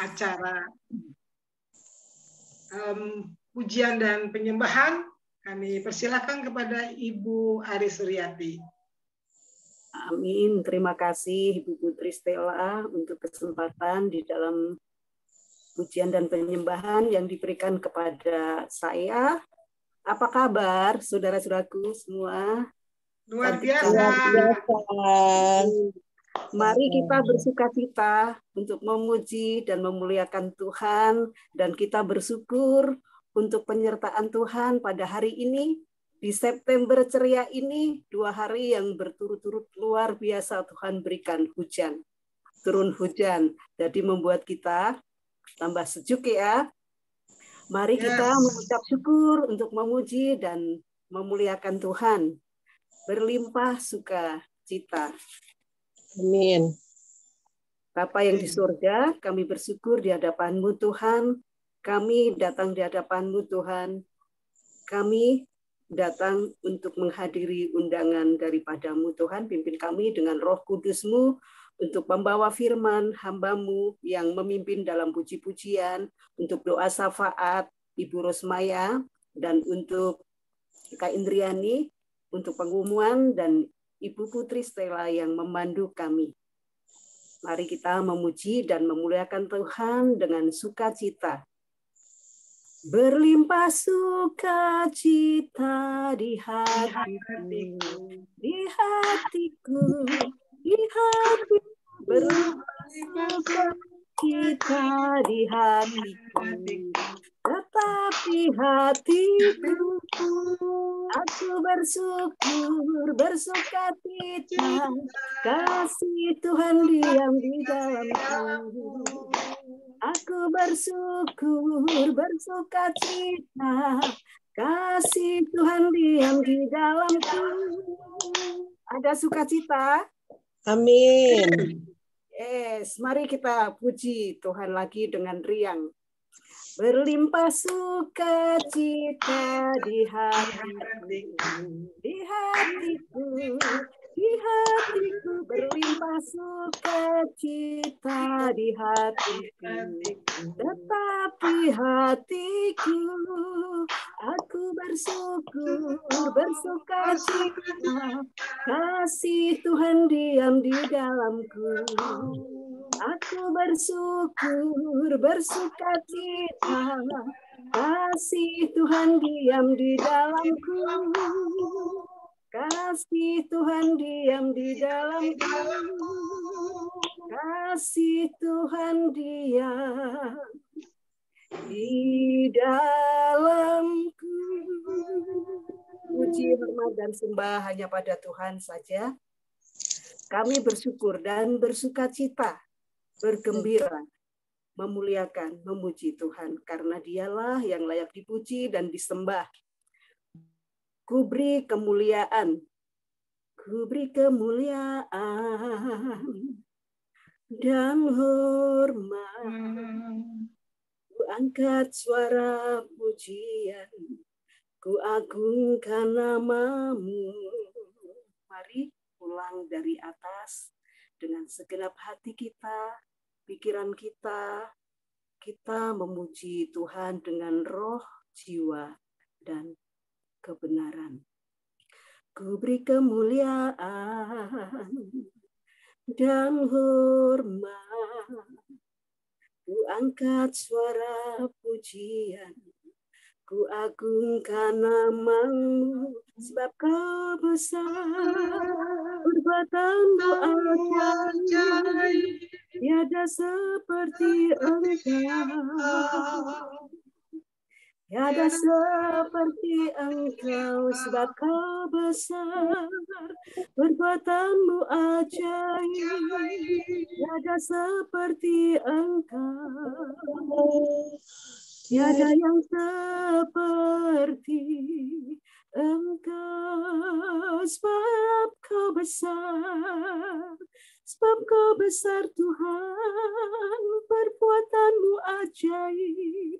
acara pujian dan penyembahan, kami persilakan kepada Ibu Ari Suryati. Amin. Terima kasih Ibu Putri Stella untuk kesempatan di dalam pujian dan penyembahan yang diberikan kepada saya. Apa kabar saudara-saudaraku semua? Luar biasa. Mari kita bersukacita untuk memuji dan memuliakan Tuhan, dan kita bersyukur untuk penyertaan Tuhan pada hari ini. Di September ceria ini, 2 hari yang berturut-turut luar biasa Tuhan berikan hujan. Turun hujan, jadi membuat kita tambah sejuk ya. Mari kita mengucap syukur untuk memuji dan memuliakan Tuhan. Berlimpah sukacita. Amin. Bapa yang di surga, kami bersyukur di hadapan-Mu Tuhan. Kami datang di hadapan-Mu Tuhan. Kami datang untuk menghadiri undangan daripada-Mu Tuhan. Pimpin kami dengan Roh Kudus-Mu untuk membawa firman hamba-Mu yang memimpin dalam puji-pujian, untuk doa syafaat Ibu Rosmaya, dan untuk Kak Indriani, untuk pengumuman, dan Ibu Putri Stella yang memandu kami. Mari kita memuji dan memuliakan Tuhan dengan sukacita. Berlimpah sukacita di hatiku, di hatiku, di hatiku. Berlimpah sukacita di hatiku, tetapi hatiku, aku bersyukur, bersukacita, kasih Tuhan diam di dalamku. Aku bersyukur, bersukacita, kasih Tuhan diam di dalamku. Ada sukacita? Amin. Yes, mari kita puji Tuhan lagi dengan riang. Berlimpah sukacita di hatiku, di hatiku, di hatiku. Berlimpah sukacita di hatiku, tetapi hatiku, aku bersyukur, bersukacita, kasih Tuhan diam di dalamku. Aku bersyukur, bersukacita, kasih Tuhan diam di dalamku. Kasih Tuhan diam di dalamku. Kasih Tuhan diam di dalamku. Puji, hormat, dan sembah hanya pada Tuhan saja. Kami bersyukur dan bersukacita, bergembira, memuliakan, memuji Tuhan, karena Dialah yang layak dipuji dan disembah. Kuberi kemuliaan dan hormat. Ku angkat suara pujian, ku agungkan nama-Mu. Mari pulang dari atas dengan segenap hati kita, pikiran kita, kita memuji Tuhan dengan roh, jiwa, dan kebenaran. Ku beri kemuliaan dan hormat. Ku angkat suara pujian, ku agungkan nama-Mu, sebab Kau besar, perbuatan-Mu ajaib, tiada seperti Engkau. Tiada seperti Engkau, sebab Kau besar, perbuatan-Mu ajaib, tiada seperti Engkau. Tiada yang seperti Engkau, sebab Kau besar, sebab Kau besar Tuhan, perbuatan-Mu ajaib.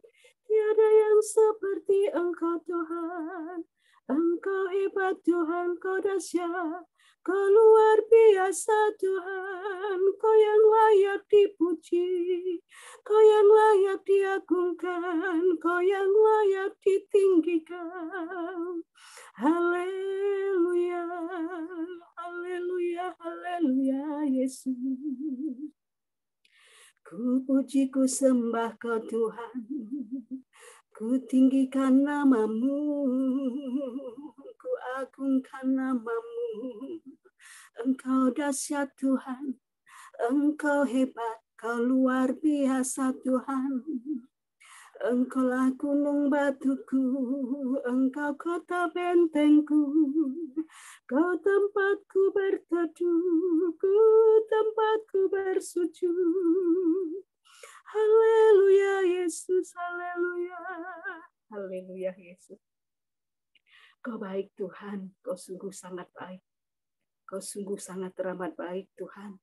Tiada yang seperti Engkau Tuhan. Engkau hebat Tuhan, Kau dahsyat, Kau luar biasa Tuhan. Kau yang layak dipuji, Kau yang layak diagungkan, Kau yang layak ditinggikan. Haleluya, haleluya, haleluya, Yesus. Ku puji, ku sembah Kau Tuhan, ku tinggikan nama-Mu, ku agungkan nama-Mu. Engkau dahsyat Tuhan, Engkau hebat, Kau luar biasa Tuhan. Engkaulah gunung batuku, Engkau kota bentengku, Kau tempatku berteduh, tempatku bersujud. Haleluya Yesus, haleluya. Haleluya Yesus. Kau baik Tuhan, Kau sungguh sangat baik. Kau sungguh sangat teramat baik Tuhan.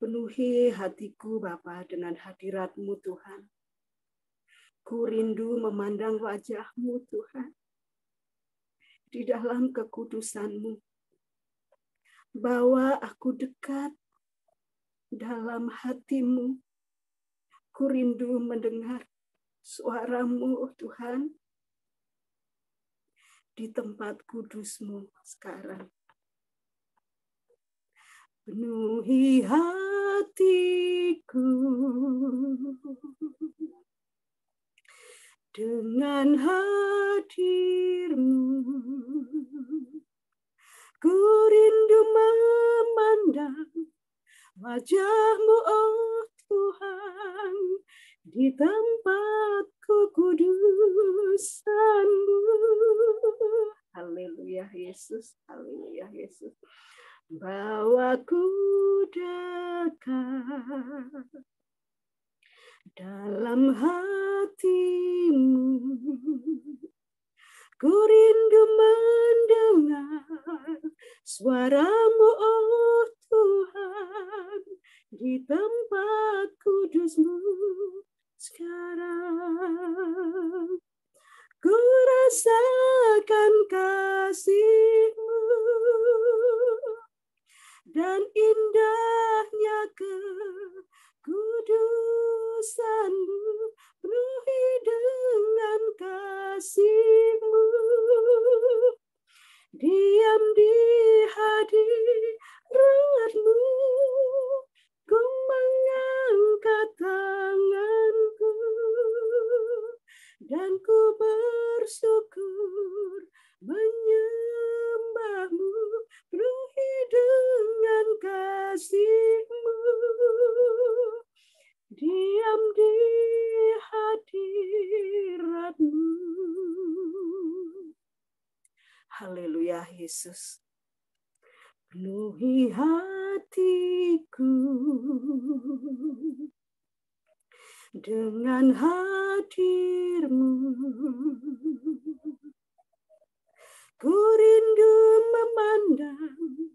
Penuhi hatiku Bapa dengan hadirat-Mu Tuhan. Ku rindu memandang wajah-Mu Tuhan. Di dalam kekudusan-Mu. Bawa aku dekat dalam hati-Mu. Ku rindu mendengar suara-Mu Tuhan. Di tempat kudus-Mu sekarang. Penuhi hatiku dengan hadir-Mu. Ku rindu memandang wajah-Mu, oh Tuhan, di tempat kekudusan-Mu. Haleluya Yesus, haleluya Yesus. Bawaku dekat dalam hati-Mu. Ku rindu mendengar suara-Mu, oh Tuhan, di tempat kudus-Mu sekarang. Ku rasakan kasih-Mu dan indahnya kekudusan-Mu, penuhi dengan kasih-Mu. Diam di hadirat-Mu, ku mengangkat tanganku dan ku bersyukur menyembah-Mu, penuhi dengan kasih-Mu. Diam di hadirat-Mu. Haleluya Yesus. Penuhi hatiku dengan hadir-Mu. Ku rindu memandang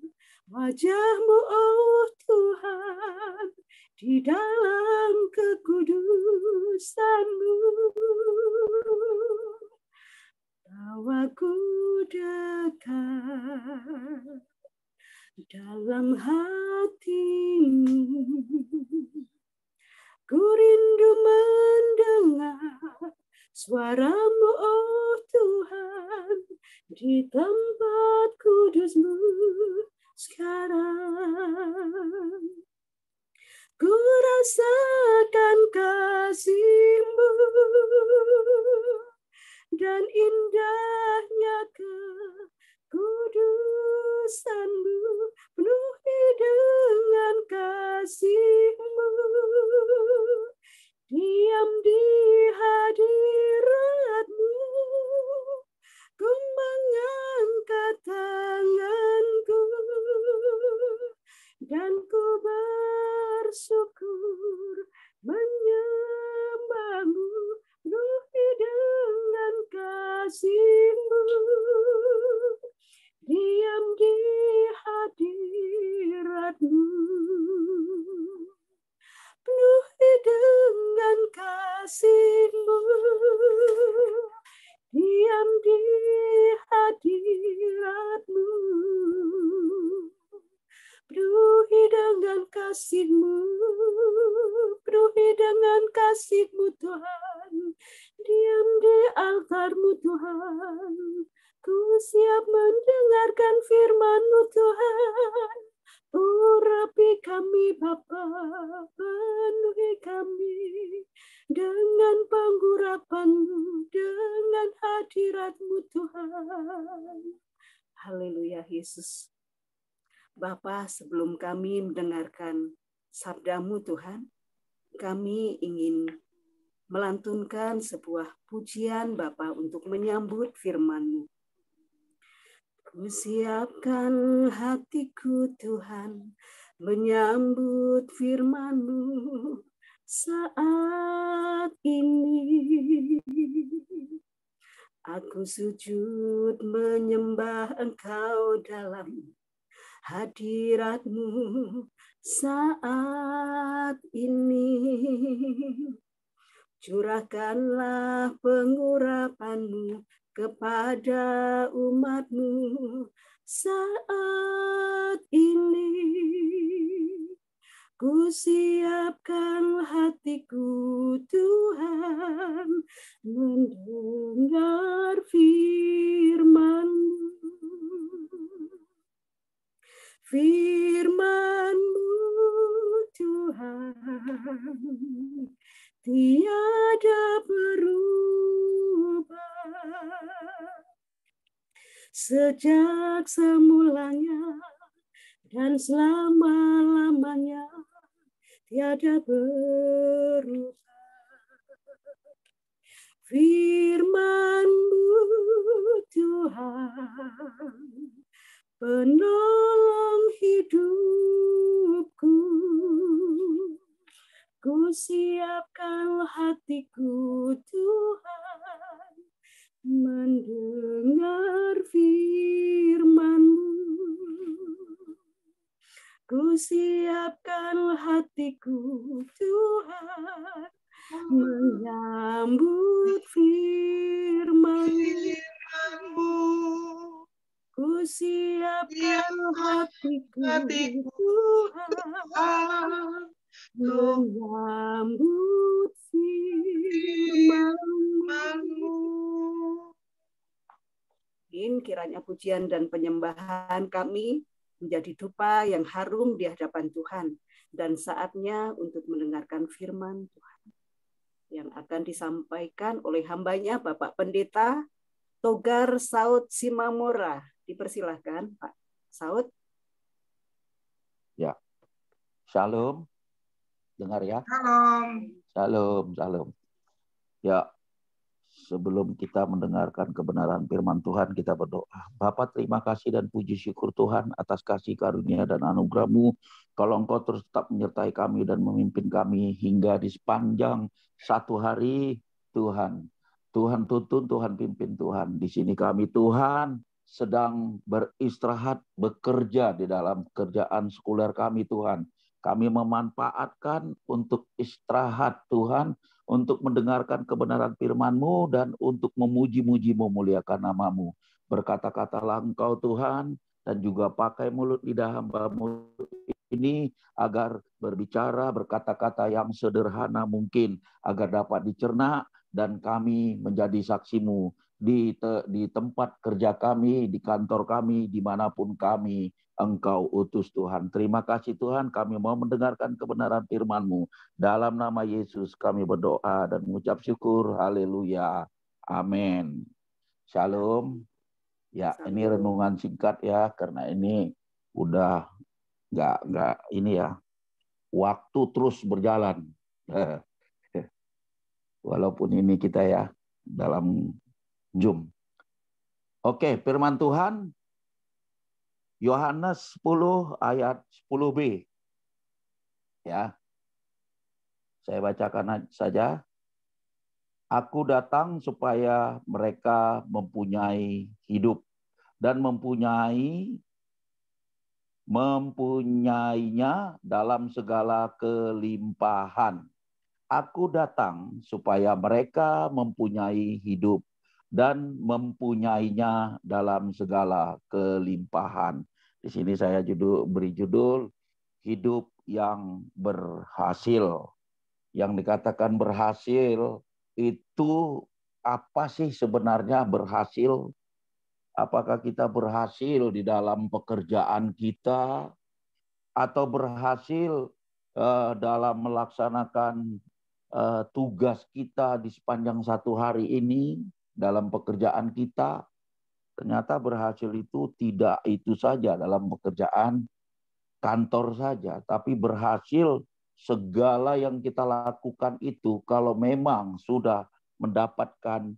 wajah-Mu, oh Tuhan, di dalam kekudusan-Mu. Bawaku dekat dalam hati-Mu. Ku rindu mendengar suara-Mu, oh Tuhan, di tempat kudus-Mu sekarang. Ku rasakan kasih-Mu dan indahnya kekudusan-Mu, penuhi dengan kasih-Mu. Diam di hadirat-Mu, ku mengangkat tanganku dan ku bersyukur menyembah-Mu, penuhi dengan kasih-Mu. Diam di hadirat-Mu, penuhi dengan kasih-Mu. Diam di hadirat-Mu, penuhi dengan kasih-Mu, penuhi dengan kasih-Mu Tuhan, diam di altar-Mu Tuhan. Ku siap mendengarkan firman-Mu Tuhan. Urapi kami Bapa, penuhi kami dengan penggurapan-Mu, dengan hadirat-Mu Tuhan. Haleluya Yesus. Bapa, sebelum kami mendengarkan sabda-Mu Tuhan, kami ingin melantunkan sebuah pujian Bapa untuk menyambut firman-Mu. Ku siapkan hatiku Tuhan, menyambut firman-Mu saat ini. Aku sujud menyembah Engkau dalam hadirat-Mu saat ini. Curahkanlah pengurapan-Mu kepada umat-Mu saat ini. Ku siapkan hatiku Tuhan, mendengar firman-Mu. Firman-Mu Tuhan, tiada berubah. Sejak semulanya dan selama-lamanya, tiada berubah. Firman-Mu Tuhan, penolong hidupku. Ku siapkan hatiku Tuhan, mendengar firman-Mu. Ku siapkan hatiku Tuhan, menyambut firman-Mu. Ku siapkan hatiku Tuhan, menyambut firman-Mu. Kiranya pujian dan penyembahan kami menjadi dupa yang harum di hadapan Tuhan, dan saatnya untuk mendengarkan firman Tuhan yang akan disampaikan oleh hambanya Bapak Pendeta Togar Saud Simamora. Dipersilahkan Pak Saud. Ya, shalom, dengar ya. Shalom. Shalom. Ya, sebelum kita mendengarkan kebenaran firman Tuhan, kita berdoa. Bapa, terima kasih dan puji syukur Tuhan atas kasih karunia dan anugerah-Mu. Kalau Engkau terus tetap menyertai kami dan memimpin kami hingga di sepanjang satu hari, Tuhan. Tuhan tuntun, Tuhan pimpin Tuhan. Di sini kami Tuhan sedang beristirahat, bekerja di dalam kerjaan sekuler kami Tuhan. Kami memanfaatkan untuk istirahat Tuhan, untuk mendengarkan kebenaran firman-Mu dan untuk memuji-muji memuliakan nama-Mu. Berkata-katalah Engkau Tuhan, dan juga pakai mulut lidah hamba-Mu ini agar berbicara, berkata-kata yang sederhana mungkin, agar dapat dicerna dan kami menjadi saksi-Mu di tempat kerja kami, di kantor kami, dimanapun kami Engkau utus Tuhan. Terima kasih Tuhan, kami mau mendengarkan kebenaran firman-Mu. Dalam nama Yesus kami berdoa dan mengucap syukur. Haleluya. Amin. Shalom. Ya, ini renungan singkat ya, karena ini udah nggak ini ya. Waktu terus berjalan. Walaupun ini kita ya dalam Zoom. Oke, firman Tuhan Yohanes 10 ayat 10b. Ya. Saya bacakan saja. Aku datang supaya mereka mempunyai hidup dan mempunyainya dalam segala kelimpahan. Aku datang supaya mereka mempunyai hidup dan mempunyainya dalam segala kelimpahan. Di sini saya beri judul hidup yang berhasil. Yang dikatakan berhasil itu apa sih sebenarnya berhasil? Apakah kita berhasil di dalam pekerjaan kita atau berhasil dalam melaksanakan tugas kita di sepanjang satu hari ini dalam pekerjaan kita? Ternyata berhasil itu tidak itu saja dalam pekerjaan kantor saja, tapi berhasil segala yang kita lakukan itu kalau memang sudah mendapatkan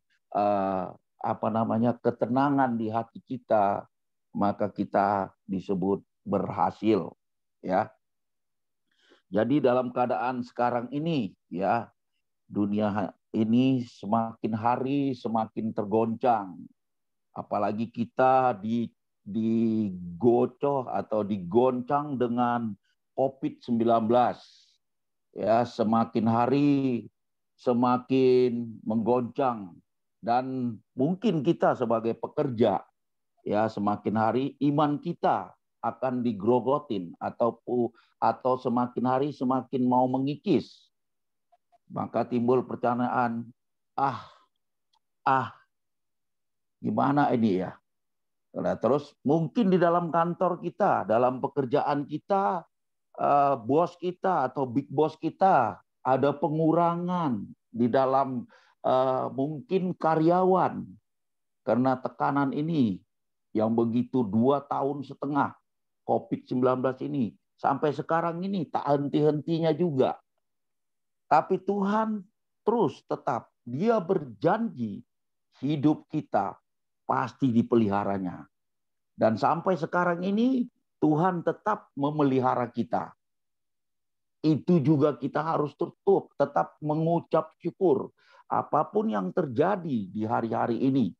ketenangan di hati kita, maka kita disebut berhasil, ya. Jadi dalam keadaan sekarang ini, ya, dunia ini semakin hari semakin tergoncang. Apalagi kita digocoh atau digoncang dengan COVID-19. Ya, semakin hari semakin menggoncang, dan mungkin kita sebagai pekerja, ya, semakin hari iman kita akan digrogotin atau semakin hari semakin mau mengikis. Maka timbul pertanyaan, gimana ini ya? Nah, terus mungkin di dalam kantor kita, dalam pekerjaan kita, bos kita atau big boss kita ada pengurangan di dalam mungkin karyawan karena tekanan ini yang begitu 2,5 tahun COVID-19 ini sampai sekarang ini tak henti-hentinya juga. Tapi Tuhan terus tetap, Dia berjanji hidup kita pasti dipeliharanya. Dan sampai sekarang ini Tuhan tetap memelihara kita. Itu juga kita harus tetap mengucap syukur. Apapun yang terjadi di hari-hari ini,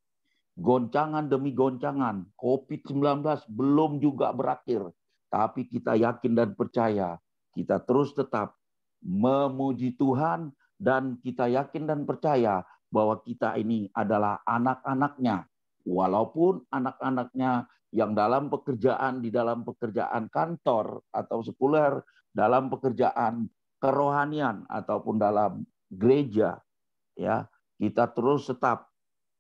goncangan demi goncangan, COVID-19 belum juga berakhir. Tapi kita yakin dan percaya, kita terus tetap memuji Tuhan, dan kita yakin dan percaya bahwa kita ini adalah anak-anaknya. Walaupun anak-anaknya yang dalam pekerjaan, di dalam pekerjaan kantor atau sekuler, dalam pekerjaan kerohanian ataupun dalam gereja, ya, kita terus tetap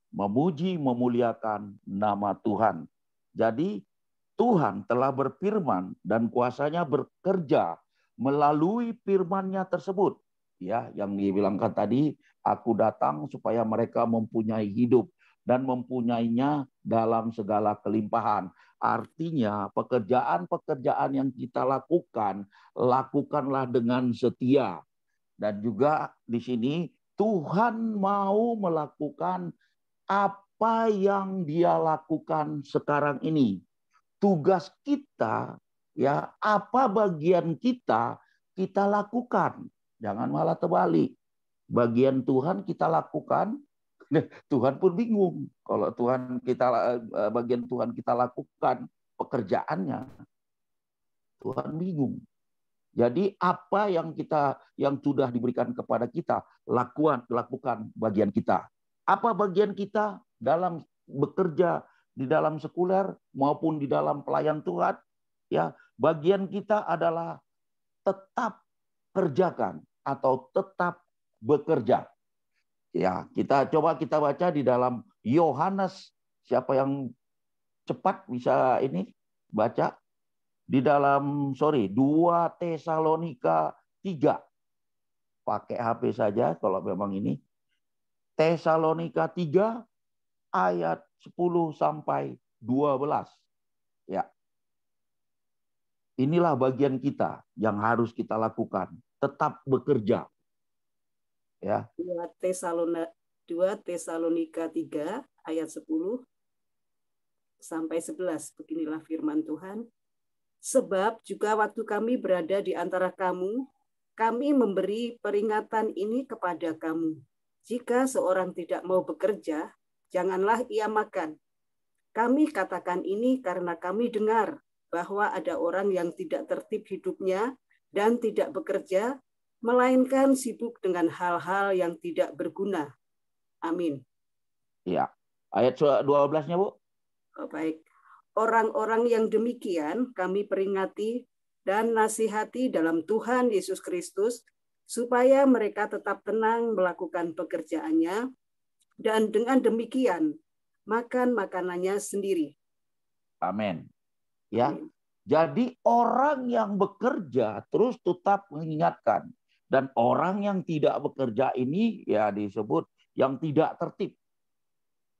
memuji, memuliakan nama Tuhan. Jadi Tuhan telah berfirman dan kuasanya bekerja melalui firman-Nya tersebut, ya, yang dibilangkan tadi, aku datang supaya mereka mempunyai hidup dan mempunyainya dalam segala kelimpahan. Artinya pekerjaan-pekerjaan yang kita lakukan, lakukanlah dengan setia. Dan juga di sini Tuhan mau melakukan apa yang Dia lakukan sekarang ini. Tugas kita, ya, apa bagian kita lakukan. Jangan malah terbalik. Bagian Tuhan kita lakukan, Tuhan pun bingung kalau bagian Tuhan kita lakukan pekerjaannya. Tuhan bingung. Jadi apa yang sudah diberikan kepada kita, lakukan bagian kita. Apa bagian kita dalam bekerja di dalam sekuler maupun di dalam pelayan Tuhan? Ya, bagian kita adalah tetap kerjakan atau tetap bekerja. Ya, kita baca di dalam Yohanes. Siapa yang cepat bisa ini baca? Di dalam 2 Tesalonika 3. Pakai HP saja kalau memang ini. Tesalonika 3 ayat 10 sampai 12. Ya. Inilah bagian kita yang harus kita lakukan, tetap bekerja. Ya. 2 Tesalonika 3 ayat 10 sampai 11. Beginilah firman Tuhan. Sebab juga waktu kami berada di antara kamu, kami memberi peringatan ini kepada kamu. Jika seorang tidak mau bekerja, janganlah ia makan. Kami katakan ini karena kami dengar bahwa ada orang yang tidak tertib hidupnya dan tidak bekerja, melainkan sibuk dengan hal-hal yang tidak berguna. Amin. Ya, ayat 12-nya, Bu. Oh, baik. Orang-orang yang demikian kami peringati dan nasihati dalam Tuhan Yesus Kristus, supaya mereka tetap tenang melakukan pekerjaannya, dan dengan demikian makan makanannya sendiri. Amin. Ya. Amin. Jadi orang yang bekerja terus tetap mengingatkan, dan orang yang tidak bekerja ini ya disebut yang tidak tertib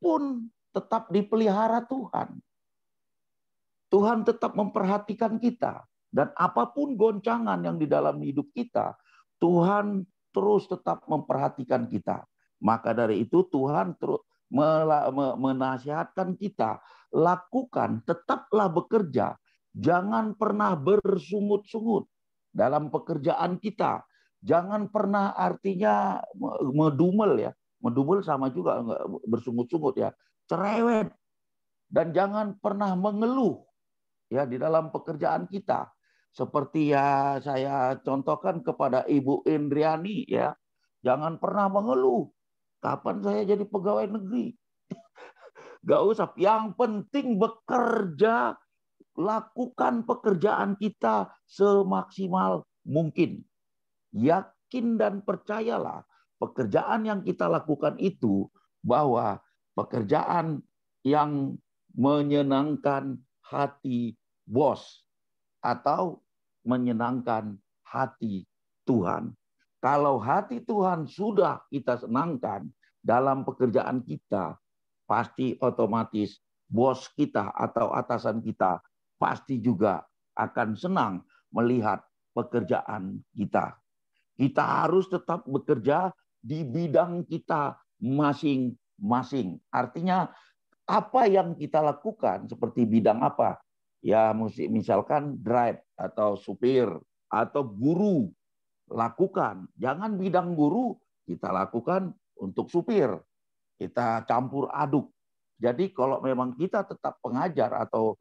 pun tetap dipelihara Tuhan. Tuhan tetap memperhatikan kita, dan apapun goncangan yang di dalam hidup kita, Tuhan terus tetap memperhatikan kita. Maka dari itu Tuhan terus menasihatkan kita, lakukan, tetaplah bekerja. Jangan pernah bersungut-sungut dalam pekerjaan kita. Jangan pernah artinya medumel ya. Medumel sama juga bersungut-sungut ya. Cerewet. Dan jangan pernah mengeluh ya di dalam pekerjaan kita. Seperti ya saya contohkan kepada Ibu Indriani ya. Jangan pernah mengeluh. Kapan saya jadi pegawai negeri? Gak usah. Yang penting bekerja. Lakukan pekerjaan kita semaksimal mungkin. Yakin dan percayalah pekerjaan yang kita lakukan itu bahwa pekerjaan yang menyenangkan hati bos atau menyenangkan hati Tuhan. Kalau hati Tuhan sudah kita senangkan dalam pekerjaan kita, pasti otomatis bos kita atau atasan kita pasti juga akan senang melihat pekerjaan kita. Kita harus tetap bekerja di bidang kita masing-masing. Artinya apa yang kita lakukan seperti bidang apa? Ya misalkan drive atau supir atau guru. Lakukan. Jangan bidang guru kita lakukan untuk supir. Kita campur aduk. Jadi kalau memang kita tetap pengajar atau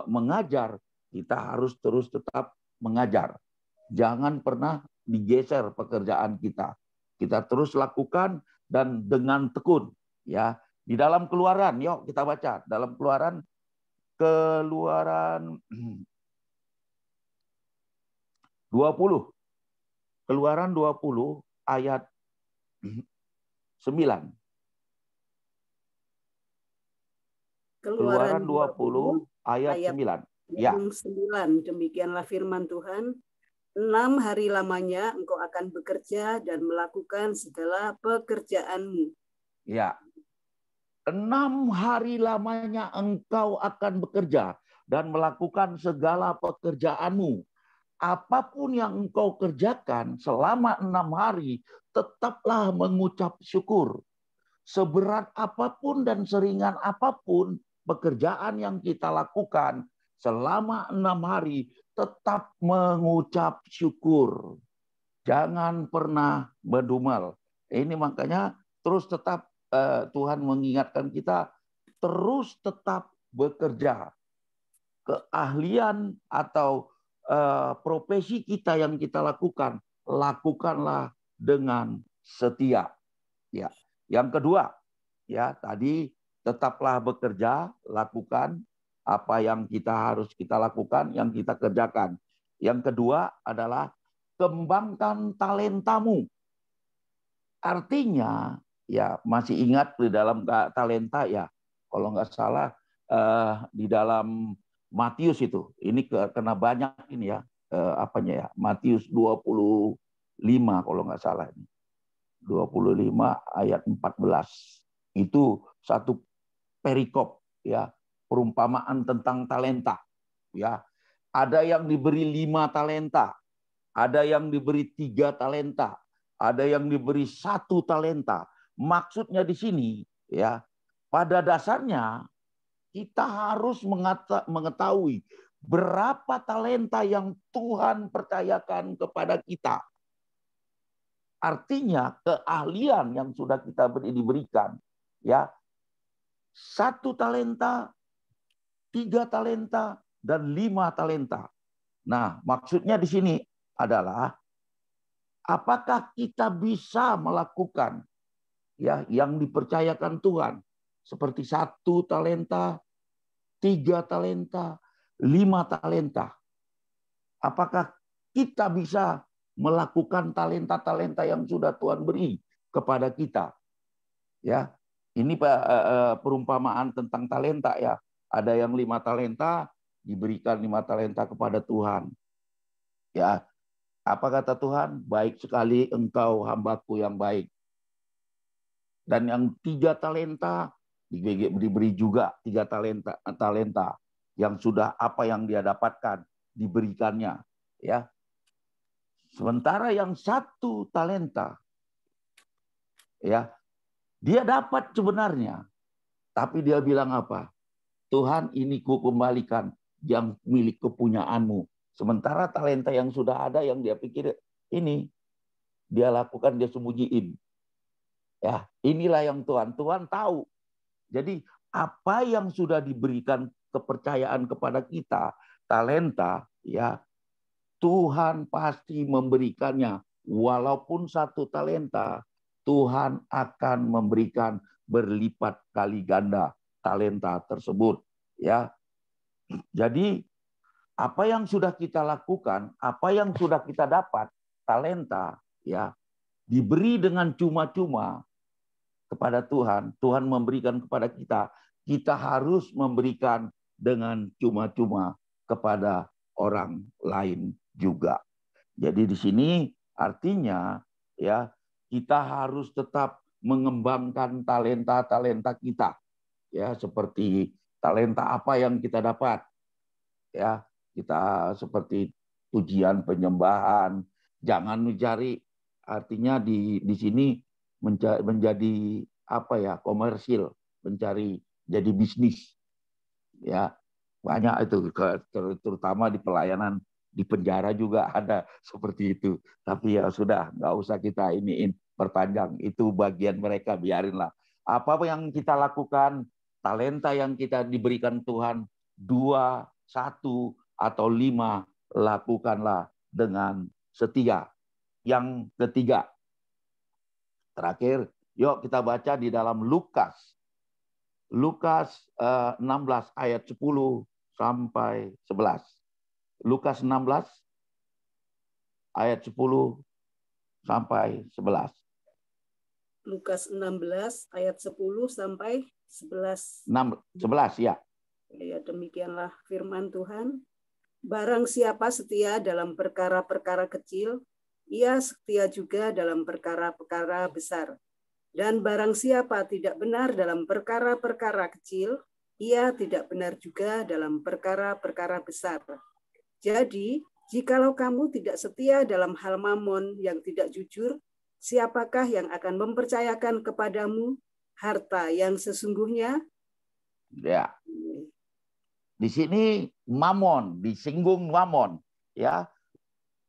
mengajar, kita harus terus tetap mengajar. Jangan pernah digeser pekerjaan kita. Kita terus lakukan dan dengan tekun. Ya, di dalam Keluaran, yuk kita baca dalam Keluaran 20. Keluaran 20 ayat 9. Keluaran 20 ayat 9. Ya. 9. Demikianlah firman Tuhan. 6 hari lamanya engkau akan bekerja dan melakukan segala pekerjaanmu. Ya. 6 hari lamanya engkau akan bekerja dan melakukan segala pekerjaanmu. Apapun yang engkau kerjakan selama 6 hari, tetaplah mengucap syukur. Seberat apapun dan seringan apapun pekerjaan yang kita lakukan selama 6 hari, tetap mengucap syukur. Jangan pernah berdumel. Ini makanya terus tetap Tuhan mengingatkan kita terus tetap bekerja. Keahlian atau profesi kita yang kita lakukan, lakukanlah dengan setia. Ya. Yang kedua, ya tadi tetaplah bekerja, lakukan apa yang harus kita lakukan, yang kita kerjakan. Yang kedua adalah kembangkan talentamu. Artinya, ya masih ingat di dalam talenta ya, kalau nggak salah di dalam Matius itu, ini kena banyak ini ya, apanya ya, Matius 25 kalau nggak salah ini. 25 ayat 14. Itu satu perikop ya, perumpamaan tentang talenta ya. Ada yang diberi 5 talenta, ada yang diberi 3 talenta, ada yang diberi 1 talenta. Maksudnya di sini ya, pada dasarnya kita harus mengetahui berapa talenta yang Tuhan percayakan kepada kita. Artinya keahlian yang sudah kita diberikan ya, 1 talenta, 3 talenta, dan 5 talenta. Nah, maksudnya di sini adalah apakah kita bisa melakukan ya yang dipercayakan Tuhan seperti 1 talenta, 3 talenta, 5 talenta. Apakah kita bisa melakukan talenta-talenta yang sudah Tuhan beri kepada kita. Ya, ini perumpamaan tentang talenta ya. Ada yang 5 talenta, diberikan 5 talenta kepada Tuhan. Ya, apa kata Tuhan? Baik sekali engkau hambaku yang baik. Dan yang 3 talenta diberi juga 3 talenta yang sudah apa yang dia dapatkan diberikannya. Ya, sementara yang 1 talenta, ya, dia dapat sebenarnya, tapi dia bilang apa? Tuhan, ini ku kembalikan yang milik kepunyaanmu. Sementara talenta yang sudah ada yang dia pikir ini dia lakukan, dia sembunyiin. Ya, inilah yang Tuhan tahu. Jadi apa yang sudah diberikan kepercayaan kepada kita, talenta, ya, Tuhan pasti memberikannya. Walaupun 1 talenta, Tuhan akan memberikan berlipat kali ganda talenta tersebut. Ya, jadi apa yang sudah kita lakukan, apa yang sudah kita dapat, talenta, ya, diberi dengan cuma-cuma kepada Tuhan. Tuhan memberikan kepada kita. Kita harus memberikan dengan cuma-cuma kepada orang lain juga. Jadi di sini artinya ya kita harus tetap mengembangkan talenta-talenta kita. Ya, seperti talenta apa yang kita dapat. Ya, kita seperti pujian, penyembahan, jangan mencari, artinya di sini menjadi apa ya, komersil, mencari jadi bisnis. Ya, banyak itu, terutama di pelayanan di penjara juga ada seperti itu. Tapi ya sudah, nggak usah kita iniin perpanjang, itu bagian mereka, biarinlah. Apa yang kita lakukan, talenta yang kita diberikan Tuhan, 2, 1, atau 5, lakukanlah dengan setia. Yang ketiga, terakhir, yuk kita baca di dalam Lukas 16 ayat 10 sampai 11. Lukas 16 ayat 10 sampai 11. Lukas 16 ayat 10 sampai 11. 11 ya. Ya, demikianlah firman Tuhan. Barang siapa setia dalam perkara-perkara kecil, ia setia juga dalam perkara-perkara besar. Dan barang siapa tidak benar dalam perkara-perkara kecil, ia tidak benar juga dalam perkara-perkara besar. Jadi, jikalau kamu tidak setia dalam hal mamon yang tidak jujur, siapakah yang akan mempercayakan kepadamu harta yang sesungguhnya? Ya. Di sini mamon, disinggung mamon, ya.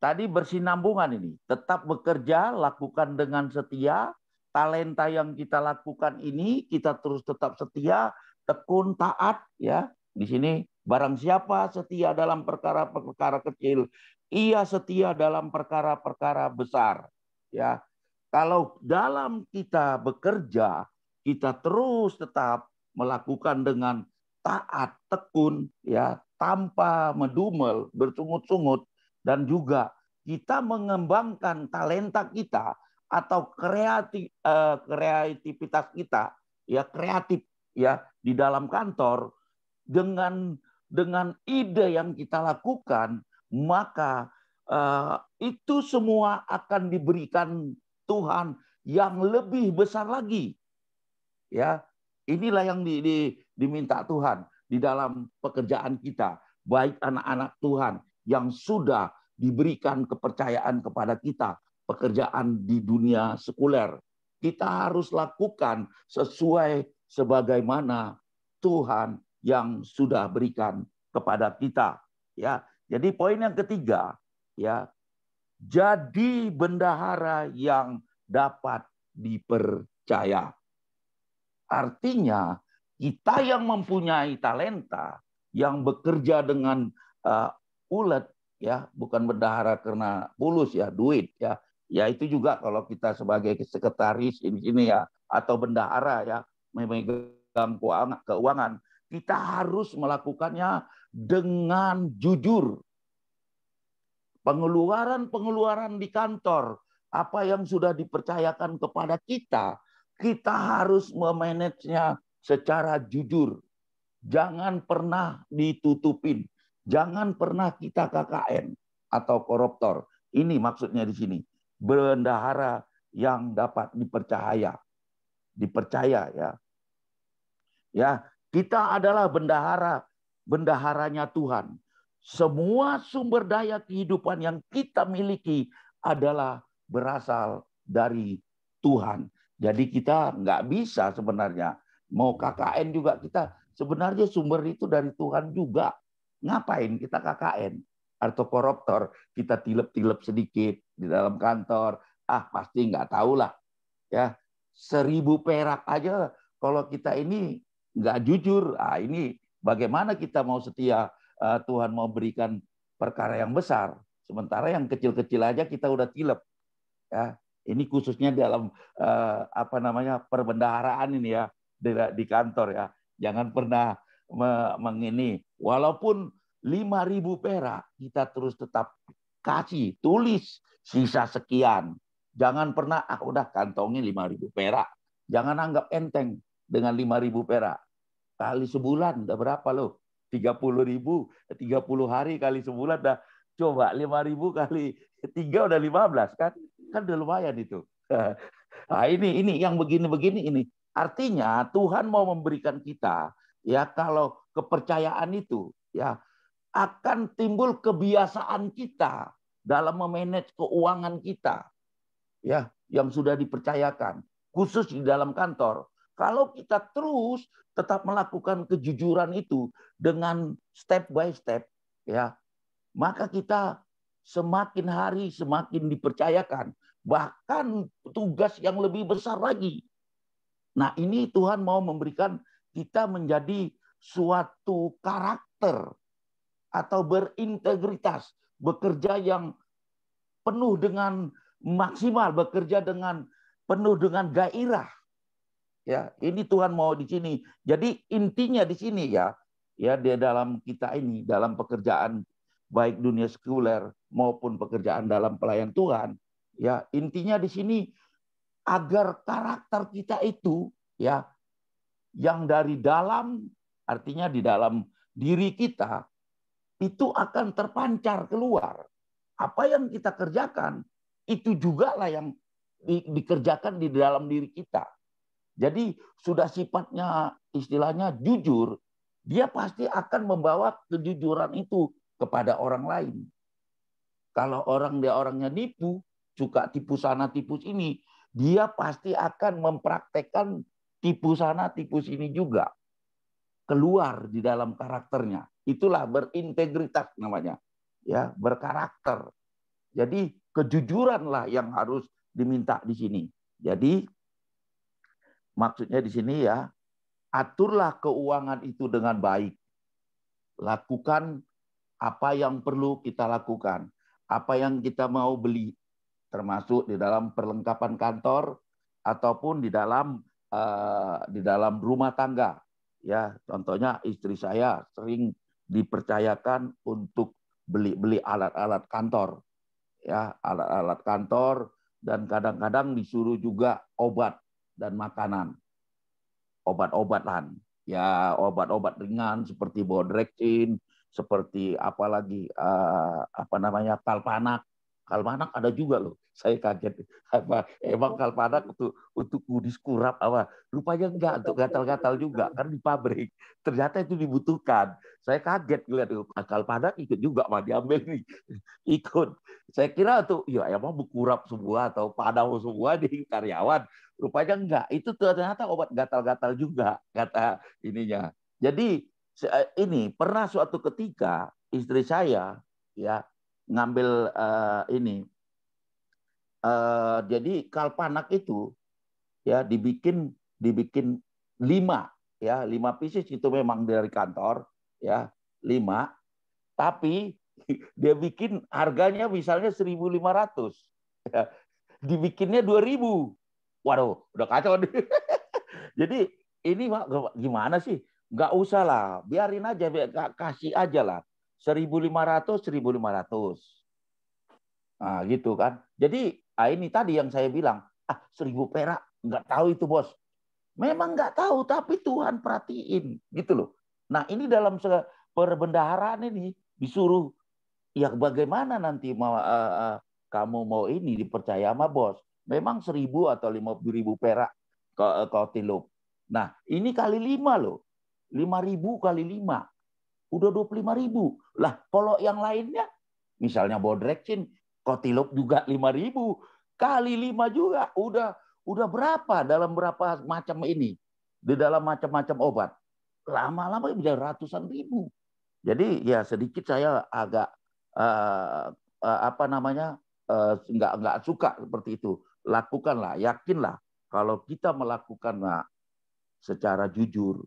Tadi bersinambungan ini, tetap bekerja, lakukan dengan setia, talenta yang kita lakukan ini kita terus tetap setia, tekun, taat, ya. Di sini barang siapa setia dalam perkara-perkara kecil, ia setia dalam perkara-perkara besar, ya. Kalau dalam kita bekerja, kita terus tetap melakukan dengan taat, tekun, ya, tanpa medumel, bersungut-sungut, dan juga kita mengembangkan talenta kita atau kreativitas kita, ya, kreatif, ya, di dalam kantor dengan ide yang kita lakukan, maka itu semua akan diberikan Tuhan yang lebih besar lagi. Ya, inilah yang diminta Tuhan di dalam pekerjaan kita, baik anak-anak Tuhan yang sudah diberikan kepercayaan kepada kita, pekerjaan di dunia sekuler. Kita harus lakukan sesuai sebagaimana Tuhan yang sudah berikan kepada kita. Ya, jadi poin yang ketiga, ya, jadi bendahara yang dapat dipercaya. Artinya kita yang mempunyai talenta, yang bekerja dengan ulet, ya, bukan bendahara karena fulus, ya, duit, ya. Ya itu juga kalau kita sebagai sekretaris ini ya, atau bendahara, ya, memegang keuangan, kita harus melakukannya dengan jujur. pengeluaran di kantor, apa yang sudah dipercayakan kepada kita, kita harus memanagenya secara jujur. Jangan pernah ditutupin. Jangan pernah kita KKN atau koruptor. Ini maksudnya di sini. Bendahara yang dapat dipercaya. Dipercaya ya. Ya, kita adalah bendaharanya Tuhan. Semua sumber daya kehidupan yang kita miliki adalah berasal dari Tuhan. Jadi kita nggak bisa sebenarnya. Mau KKN juga kita sebenarnya sumber itu dari Tuhan juga. Ngapain kita KKN atau koruptor? Kita tilep-tilep sedikit di dalam kantor. Pasti nggak tahu lah. Ya, 1.000 perak aja kalau kita ini nggak jujur. Ini bagaimana kita mau setia? Tuhan mau berikan perkara yang besar. Sementara yang kecil-kecil aja kita udah tilep. Ya, ini khususnya dalam perbendaharaan ini ya di kantor ya. Jangan pernah mengini. Walaupun 5.000 perak kita terus tetap kasih, tulis sisa sekian. Jangan pernah udah kantongin 5.000 perak. Jangan anggap enteng dengan 5.000 perak. Kali sebulan udah berapa loh? 30.000, 30 hari kali sebulan dah. Coba 5.000 kali 3 udah 15 kan? Kan udah lumayan itu. Ini yang begini-begini ini. Artinya Tuhan mau memberikan kita ya, kalau kepercayaan itu ya akan timbul kebiasaan kita dalam memanage keuangan kita. Ya, yang sudah dipercayakan, khusus di dalam kantor. Kalau kita terus tetap melakukan kejujuran itu dengan step by step, ya, maka kita semakin hari semakin dipercayakan, bahkan tugas yang lebih besar lagi. Nah, ini Tuhan mau memberikan kita menjadi suatu karakter atau berintegritas, bekerja yang penuh dengan maksimal, bekerja dengan penuh dengan gairah. Ya, ini Tuhan mau di sini. Jadi intinya di sini ya di dalam kita ini, dalam pekerjaan baik dunia sekuler maupun pekerjaan dalam pelayan Tuhan, ya intinya di sini agar karakter kita itu ya yang dari dalam, artinya di dalam diri kita itu akan terpancar keluar. Apa yang kita kerjakan itu juga lah yang dikerjakan di dalam diri kita. Jadi sudah sifatnya istilahnya jujur, dia pasti akan membawa kejujuran itu kepada orang lain. Kalau orangnya nipu, suka tipu sana tipu sini, dia pasti akan mempraktekkan tipu sana tipu sini juga. Keluar di dalam karakternya. Itulah berintegritas namanya. Ya, berkarakter. Jadi kejujuranlah yang harus diminta di sini. Jadi maksudnya di sini ya, aturlah keuangan itu dengan baik. Lakukan apa yang perlu kita lakukan. Apa yang kita mau beli. Termasuk di dalam perlengkapan kantor ataupun di dalam rumah tangga. Ya, contohnya istri saya sering dipercayakan untuk beli alat-alat kantor. Ya, alat-alat kantor dan kadang-kadang disuruh juga obat dan makanan, obat-obatan, ya obat-obat ringan seperti bodreksin, seperti apalagi kalpanak. Kalpanak ada juga loh. Saya kaget. Emang kalpanak untuk kudis kurap apa? Rupanya enggak, untuk gatal-gatal juga kan di pabrik. Ternyata itu dibutuhkan. Saya kaget lihat kalpanak ikut juga mah diambil nih. Ikut. Saya kira tuh ya emang berkurap semua atau padau semua di karyawan. Rupanya enggak. Itu ternyata obat gatal-gatal juga kata ininya. Jadi ini pernah suatu ketika istri saya ya ngambil jadi kalpanak itu ya dibikin 5 ya, 5 pieces itu memang dari kantor ya, 5, tapi dia bikin harganya misalnya 1.500 ya, dibikinnya 2.000. Waduh, udah kacau nih. Jadi ini gimana sih? Nggak usah lah, biarin aja, kasih aja lah. 1.500. Nah, gitu kan. Jadi ini tadi yang saya bilang, 1.000 perak nggak tahu itu bos. Memang nggak tahu, tapi Tuhan perhatiin, gitu loh. Nah ini dalam perbendaharaan ini disuruh, ya bagaimana nanti mau kamu mau ini dipercaya sama bos. Memang 1.000 atau 50.000 perak kau tilup. Nah ini kali 5 loh, 5.000 kali 5, udah 25.000. Lah kalau yang lainnya, misalnya bodreksin, kotilop juga 5.000 kali 5 juga udah berapa dalam berapa macam ini, di dalam macam-macam obat, lama-lama bisa ratusan ribu. Jadi ya sedikit saya agak apa namanya nggak suka seperti itu. Lakukanlah, yakinlah kalau kita melakukannya secara jujur,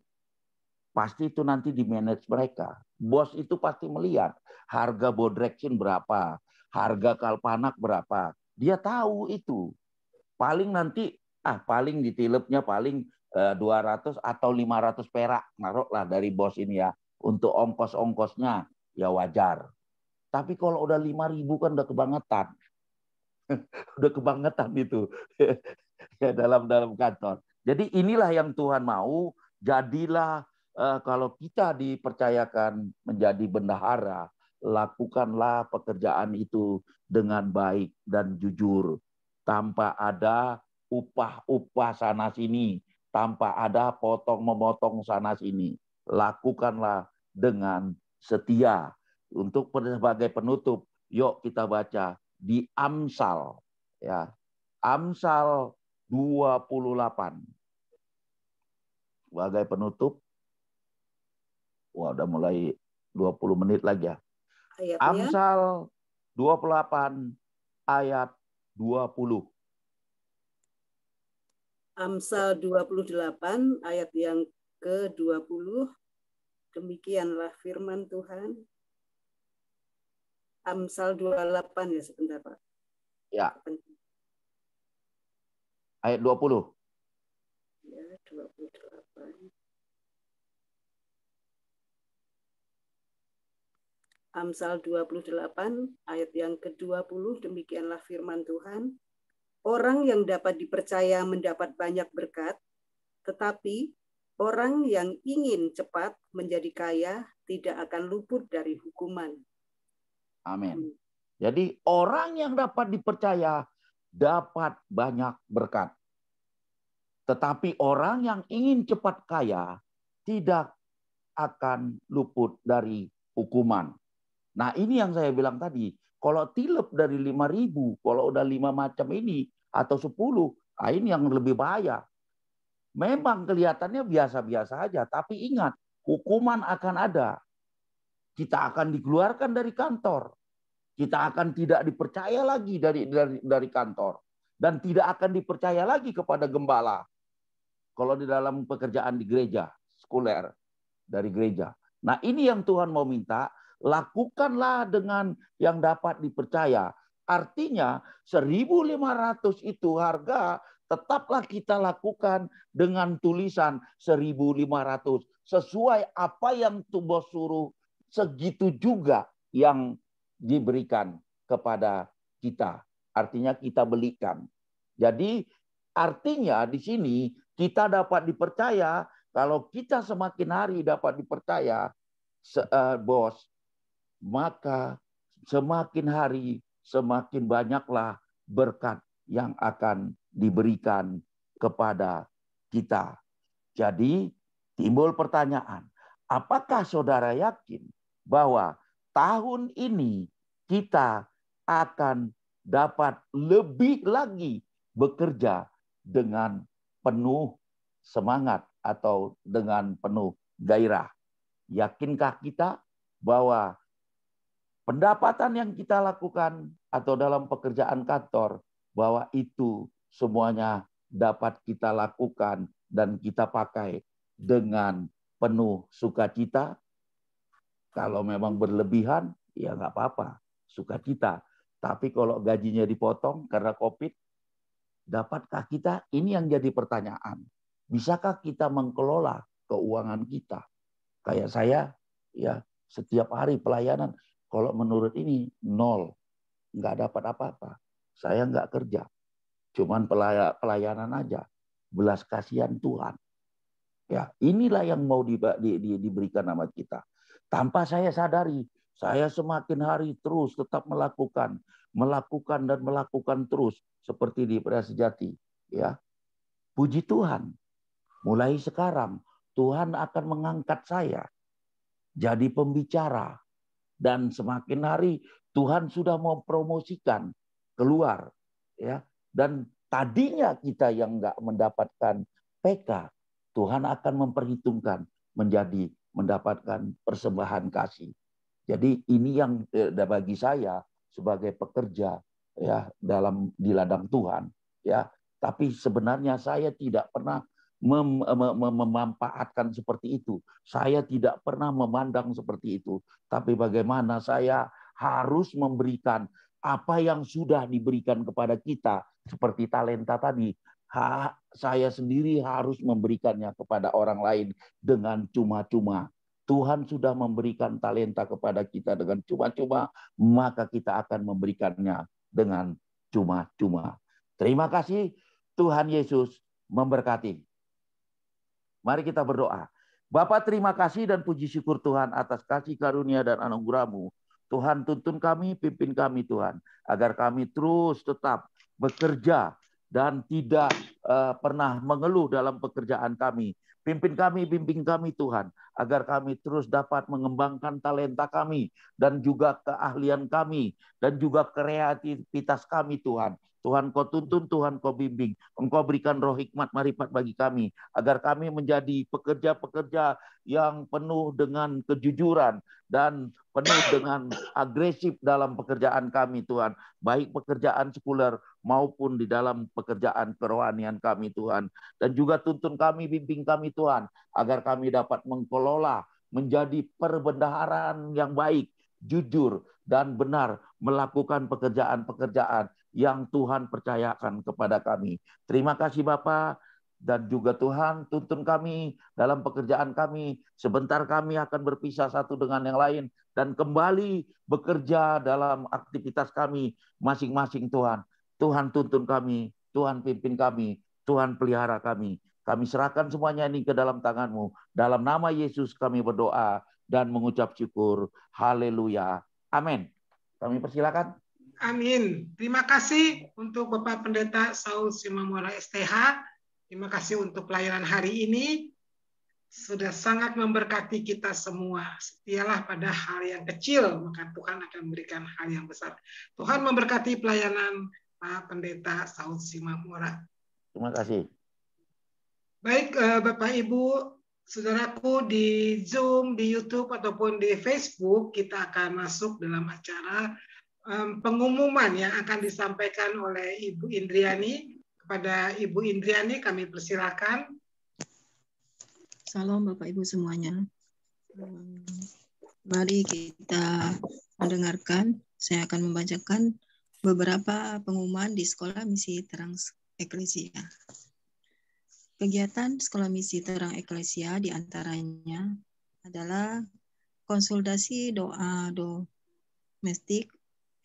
pasti itu nanti di manage mereka. Bos itu pasti melihat harga bodreksin berapa, harga kalpanak berapa. Dia tahu itu. Paling nanti paling ditilepnya paling 200 atau 500 perak naruhlah dari bos ini ya. Untuk ongkos-ongkosnya ya wajar. Tapi kalau udah 5.000 kan udah kebangetan. Udah kebangetan itu ya dalam kantor. Jadi inilah yang Tuhan mau. Jadilah kalau kita dipercayakan menjadi bendahara, lakukanlah pekerjaan itu dengan baik dan jujur, tanpa ada upah-upah sana sini, tanpa ada potong-memotong sana sini. Lakukanlah dengan setia. Untuk sebagai penutup, yuk kita baca di Amsal, ya, Amsal 28. Sebagai penutup, udah mulai 20 menit lagi ya. Ayatnya? Amsal 28 ayat 20. Amsal 28 ayat yang ke-20. Demikianlah firman Tuhan. Amsal 28 ya, sebentar Pak. Ya. Ayat 20. Ya, 28. Amsal 28 ayat yang ke-20, demikianlah firman Tuhan. Orang yang dapat dipercaya mendapat banyak berkat, tetapi orang yang ingin cepat menjadi kaya tidak akan luput dari hukuman. Amin. Jadi orang yang dapat dipercaya dapat banyak berkat. Tetapi orang yang ingin cepat kaya tidak akan luput dari hukuman. Nah ini yang saya bilang tadi. Kalau tilep dari 5.000, kalau udah 5 macam ini atau 10, ini yang lebih bahaya. Memang kelihatannya biasa-biasa aja, tapi ingat, hukuman akan ada. Kita akan dikeluarkan dari kantor. Kita akan tidak dipercaya lagi dari kantor. Dan tidak akan dipercaya lagi kepada gembala. Kalau di dalam pekerjaan di gereja, sekuler, dari gereja. Nah ini yang Tuhan mau minta, lakukanlah dengan yang dapat dipercaya. Artinya 1.500 itu harga, tetaplah kita lakukan dengan tulisan 1.500. Sesuai apa yang bos suruh, segitu juga yang diberikan kepada kita. Artinya kita belikan. Jadi artinya di sini kita dapat dipercaya. Kalau kita semakin hari dapat dipercaya, bos, maka semakin hari semakin banyaklah berkat yang akan diberikan kepada kita. Jadi timbul pertanyaan, apakah saudara yakin bahwa tahun ini kita akan dapat lebih lagi bekerja dengan penuh semangat atau dengan penuh gairah? Yakinkah kita bahwa pendapatan yang kita lakukan atau dalam pekerjaan kantor, bahwa itu semuanya dapat kita lakukan dan kita pakai dengan penuh sukacita? Kalau memang berlebihan, ya nggak apa-apa, sukacita. Tapi kalau gajinya dipotong karena COVID, dapatkah kita? Ini yang jadi pertanyaan. Bisakah kita mengelola keuangan kita? Kayak saya, ya setiap hari pelayanan, kalau menurut ini 0. nggak dapat apa-apa. Saya nggak kerja, cuman pelayanan aja, belas kasihan Tuhan. Ya, inilah yang mau diberikan sama kita. Tanpa saya sadari, saya semakin hari terus tetap melakukan dan melakukan terus seperti di Pria Sejati. Ya, puji Tuhan. Mulai sekarang Tuhan akan mengangkat saya jadi pembicara, dan semakin hari Tuhan sudah mempromosikan keluar, ya. Dan tadinya kita yang nggak mendapatkan PK, Tuhan akan memperhitungkan menjadi mendapatkan persembahan kasih. Jadi ini yang bagi saya sebagai pekerja, ya, di ladang Tuhan, ya. Tapi sebenarnya saya tidak pernah memanfaatkan seperti itu. Saya tidak pernah memandang seperti itu. Tapi bagaimana saya harus memberikan apa yang sudah diberikan kepada kita, seperti talenta tadi. Saya sendiri harus memberikannya kepada orang lain dengan cuma-cuma. Tuhan sudah memberikan talenta kepada kita dengan cuma-cuma, maka kita akan memberikannya dengan cuma-cuma. Terima kasih, Tuhan Yesus memberkati. Mari kita berdoa. Bapa, terima kasih dan puji syukur Tuhan atas kasih karunia dan anugerah-Mu. Tuhan, tuntun kami, pimpin kami Tuhan, agar kami terus tetap bekerja dan tidak pernah mengeluh dalam pekerjaan kami. Pimpin kami, bimbing kami Tuhan, agar kami terus dapat mengembangkan talenta kami dan juga keahlian kami dan juga kreativitas kami Tuhan. Tuhan, Kau tuntun, Tuhan Kau bimbing. Engkau berikan roh hikmat marifat bagi kami, agar kami menjadi pekerja-pekerja yang penuh dengan kejujuran dan penuh dengan agresif dalam pekerjaan kami Tuhan. Baik pekerjaan sekuler maupun di dalam pekerjaan kerohanian kami Tuhan. Dan juga tuntun kami, bimbing kami Tuhan, agar kami dapat mengelola menjadi perbendaharaan yang baik, jujur, dan benar melakukan pekerjaan-pekerjaan yang Tuhan percayakan kepada kami. Terima kasih Bapa, dan juga Tuhan tuntun kami dalam pekerjaan kami. Sebentar kami akan berpisah satu dengan yang lain dan kembali bekerja dalam aktivitas kami masing-masing Tuhan. Tuhan tuntun kami, Tuhan pimpin kami, Tuhan pelihara kami. Kami serahkan semuanya ini ke dalam tangan-Mu. Dalam nama Yesus kami berdoa dan mengucap syukur. Haleluya. Amin. Kami persilakan. Amin. Terima kasih untuk Bapak Pendeta Saul Simamora STH. Terima kasih untuk pelayanan hari ini. Sudah sangat memberkati kita semua. Setialah pada hal yang kecil, maka Tuhan akan memberikan hal yang besar. Tuhan memberkati pelayanan Pak Pendeta Saul Simamora. Terima kasih. Baik, Bapak Ibu, saudaraku, di Zoom, di YouTube, ataupun di Facebook, kita akan masuk dalam acara pengumuman yang akan disampaikan oleh Ibu Indriani. Kepada Ibu Indriani kami persilakan. Salam Bapak Ibu semuanya. Mari kita mendengarkan. Saya akan membacakan beberapa pengumuman di Sekolah Misi Terang Eklesia. Kegiatan Sekolah Misi Terang Eklesia diantaranya adalah konsultasi doa domestik,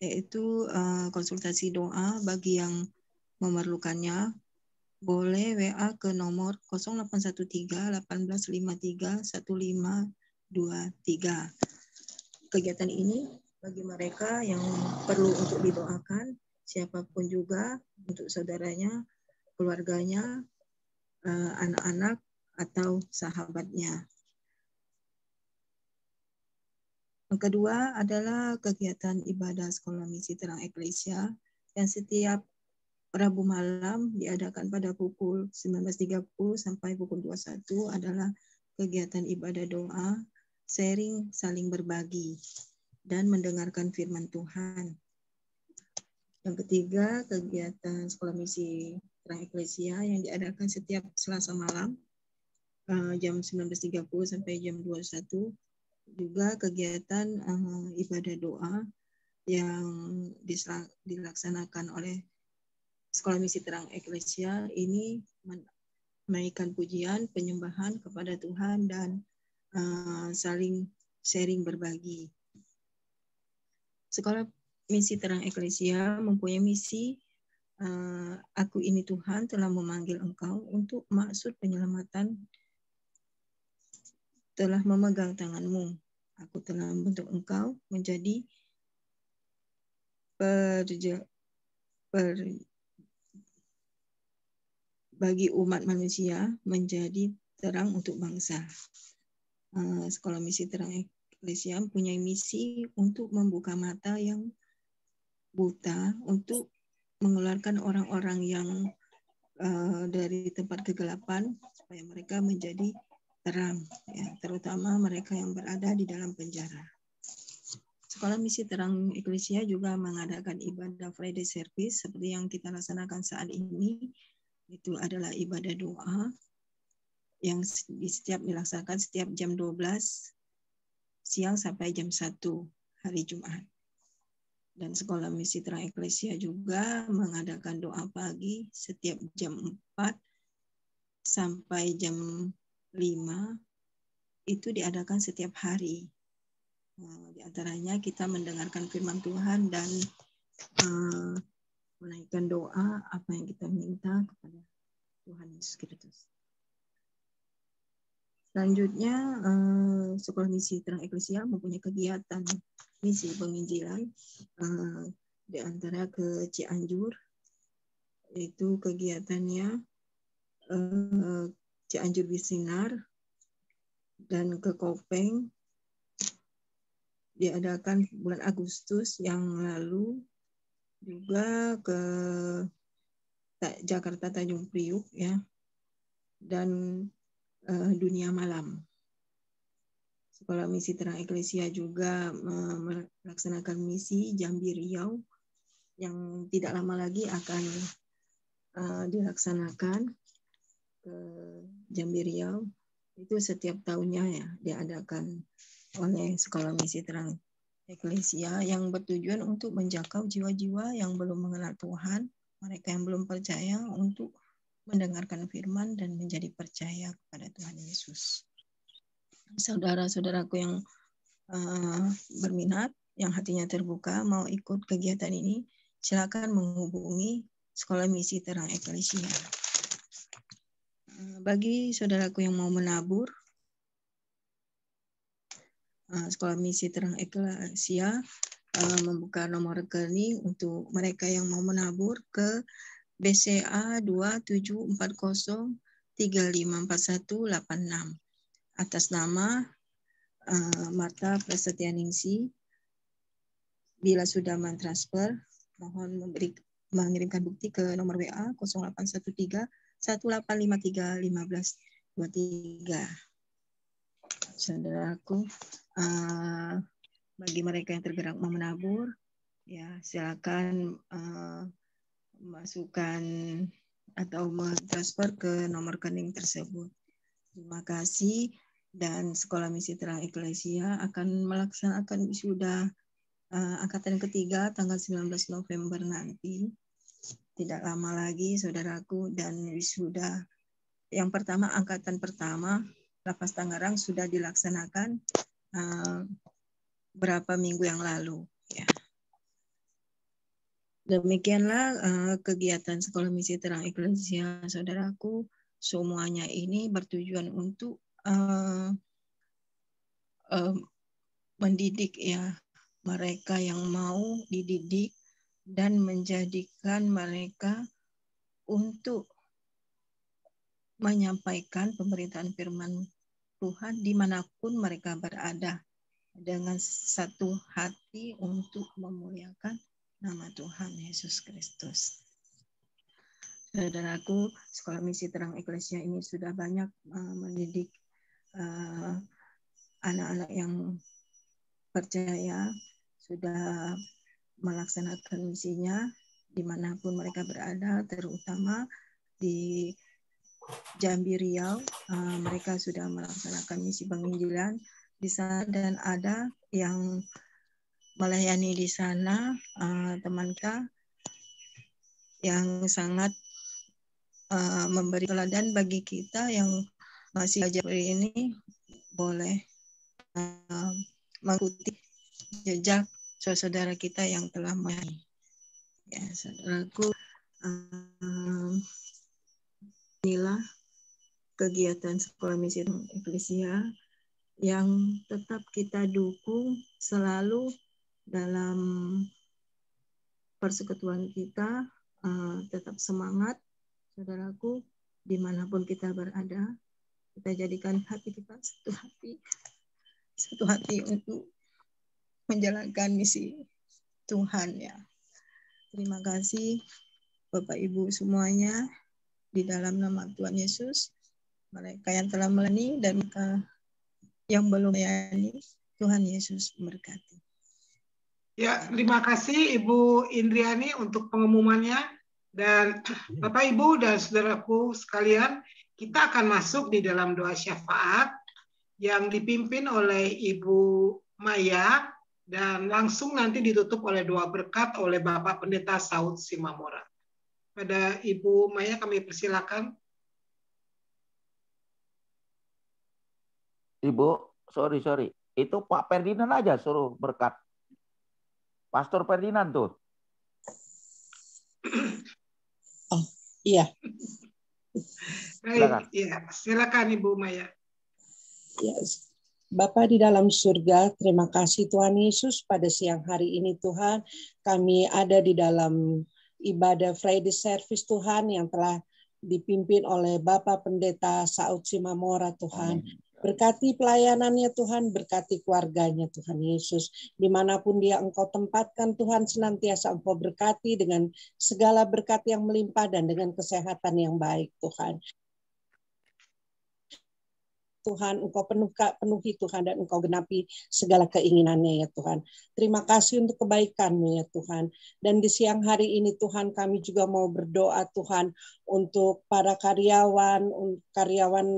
yaitu konsultasi doa bagi yang memerlukannya. Boleh WA ke nomor 0813 1853 1523. Kegiatan ini bagi mereka yang perlu untuk didoakan, siapapun juga, untuk saudaranya, keluarganya, anak-anak, atau sahabatnya. Yang kedua adalah kegiatan ibadah Sekolah Misi Terang Eklesia yang setiap Rabu malam diadakan pada pukul 19.30 sampai pukul 21 adalah kegiatan ibadah doa, sharing, saling berbagi, dan mendengarkan firman Tuhan. Yang ketiga, kegiatan Sekolah Misi Terang Eklesia yang diadakan setiap Selasa malam jam 19.30 sampai jam 21. Juga kegiatan ibadah doa yang dilaksanakan oleh Sekolah Misi Terang Eklesia ini menaikkan pujian, penyembahan kepada Tuhan, dan saling sharing berbagi. Sekolah Misi Terang Eklesia mempunyai misi, aku ini Tuhan telah memanggil engkau untuk maksud penyelamatan, telah memegang tanganmu. Aku telah membentuk engkau menjadi bagi umat manusia, menjadi terang untuk bangsa. Sekolah Misi Terang Eklesia mempunyai misi untuk membuka mata yang buta, untuk mengeluarkan orang-orang yang dari tempat kegelapan supaya mereka menjadi terang, ya, terutama mereka yang berada di dalam penjara. Sekolah Misi Terang Eklesia juga mengadakan ibadah Friday Service seperti yang kita laksanakan saat ini. Itu adalah ibadah doa yang setiap dilaksanakan setiap jam 12 siang sampai jam 1 hari Jumat. Dan Sekolah Misi Terang Eklesia juga mengadakan doa pagi setiap jam 4 sampai jam 5. Itu diadakan setiap hari. Di antaranya kita mendengarkan firman Tuhan dan menaikkan doa apa yang kita minta kepada Tuhan Yesus Kristus. Selanjutnya, Sekolah Misi Terang Eklesia mempunyai kegiatan misi penginjilan, di antara ke Cianjur, itu kegiatannya Cianjur Bersinar, dan ke Kopeng diadakan bulan Agustus yang lalu, juga ke Jakarta Tanjung Priuk, ya, dan Dunia Malam. Sekolah Misi Terang Eklesia juga melaksanakan misi Jambi Riau yang tidak lama lagi akan dilaksanakan ke Jambi Riau. Itu setiap tahunnya, ya, diadakan oleh Sekolah Misi Terang Eklesia yang bertujuan untuk menjangkau jiwa-jiwa yang belum mengenal Tuhan, mereka yang belum percaya, untuk mendengarkan firman dan menjadi percaya kepada Tuhan Yesus. Saudara-saudaraku yang berminat, yang hatinya terbuka, mau ikut kegiatan ini, silakan menghubungi Sekolah Misi Terang Eklesia. Bagi saudaraku yang mau menabur, Sekolah Misi Terang Eklesia membuka nomor rekening untuk mereka yang mau menabur ke BCA 2740354186 atas nama Marta Prasetyaningsih. Bila sudah mentransfer, mohon mengirimkan bukti ke nomor WA 0813 1853 1523. Saudaraku, bagi mereka yang tergerak mau menabur, ya silakan masukkan atau mentransfer ke nomor rekening tersebut. Terima kasih, dan Sekolah Misi Terang Eklesia akan melaksanakan wisuda angkatan ketiga tanggal 19 November nanti. Tidak lama lagi, saudaraku, dan wisuda yang pertama, angkatan pertama Lapas Tangerang sudah dilaksanakan berapa minggu yang lalu, ya. Demikianlah kegiatan Sekolah Misi Terang Eklesia, saudaraku. Semuanya ini bertujuan untuk mendidik, ya, mereka yang mau dididik dan menjadikan mereka untuk menyampaikan pemberitaan firman Tuhan dimanapun mereka berada, dengan satu hati untuk memuliakan nama Tuhan Yesus Kristus. Saudaraku, Sekolah Misi Terang Eklesia ini sudah banyak mendidik anak-anak yang percaya, sudah melaksanakan misinya dimanapun mereka berada, terutama di Jambi Riau. Mereka sudah melaksanakan misi penginjilan di sana, dan ada yang melayani di sana, teman kita yang sangat memberi teladan bagi kita yang masih belajar ini, boleh mengikuti jejak saudara kita yang telah melayani. Ya, saudaraku, inilah kegiatan sekolah misi eklesia yang tetap kita dukung selalu dalam persekutuan kita. Tetap semangat, saudaraku, dimanapun kita berada, kita jadikan hati kita satu hati untuk menjalankan misi Tuhan ya. Terima kasih Bapak Ibu semuanya, di dalam nama Tuhan Yesus, mereka yang telah melayani dan mereka yang belum melayani, Tuhan Yesus memberkati. Ya, terima kasih Ibu Indriani untuk pengumumannya. Dan Bapak, Ibu, dan saudaraku sekalian, kita akan masuk di dalam doa syafaat yang dipimpin oleh Ibu Maya dan langsung nanti ditutup oleh doa berkat oleh Bapak Pendeta Saud Simamora. Pada Ibu Maya kami persilakan. Ibu, sorry. Itu Pak Ferdinand aja suruh berkat. Pastor Ferdinand tuh. Oh, iya. Baik, ya, silakan Ibu Maya. Ya, Bapa di dalam surga, terima kasih Tuhan Yesus pada siang hari ini Tuhan. Kami ada di dalam ibadah Friday Service Tuhan yang telah dipimpin oleh Bapak Pendeta Saud Simamora Tuhan. Amin. Berkati pelayanannya Tuhan, berkati keluarganya Tuhan Yesus. Dimanapun dia Engkau tempatkan Tuhan, senantiasa Engkau berkati dengan segala berkat yang melimpah dan dengan kesehatan yang baik Tuhan. Tuhan, Engkau penuhi Tuhan dan Engkau genapi segala keinginannya ya Tuhan. Terima kasih untuk kebaikan-Mu ya Tuhan. Dan di siang hari ini Tuhan kami juga mau berdoa Tuhan untuk para karyawan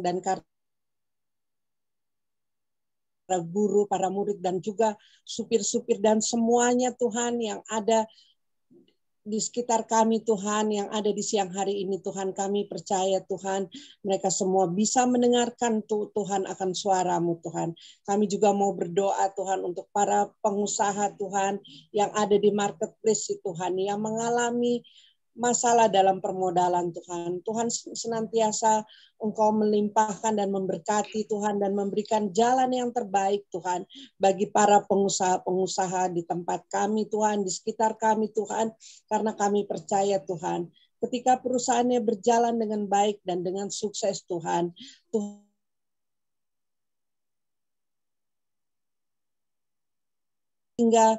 dan para guru, para murid dan juga supir-supir dan semuanya Tuhan yang ada di sekitar kami Tuhan, yang ada di siang hari ini Tuhan, kami percaya Tuhan mereka semua bisa mendengarkan Tuhan akan suara-Mu Tuhan. Kami juga mau berdoa Tuhan untuk para pengusaha Tuhan yang ada di marketplace Tuhan, yang mengalami masalah dalam permodalan Tuhan. Tuhan senantiasa Engkau melimpahkan dan memberkati Tuhan dan memberikan jalan yang terbaik Tuhan bagi para pengusaha-pengusaha di tempat kami Tuhan, di sekitar kami Tuhan, karena kami percaya Tuhan ketika perusahaannya berjalan dengan baik dan dengan sukses Tuhan, hingga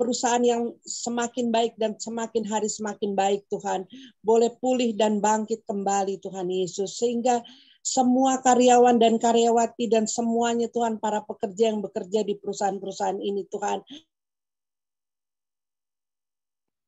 perusahaan yang semakin baik dan semakin hari semakin baik Tuhan, boleh pulih dan bangkit kembali Tuhan Yesus, sehingga semua karyawan dan karyawati dan semuanya Tuhan, para pekerja yang bekerja di perusahaan-perusahaan ini Tuhan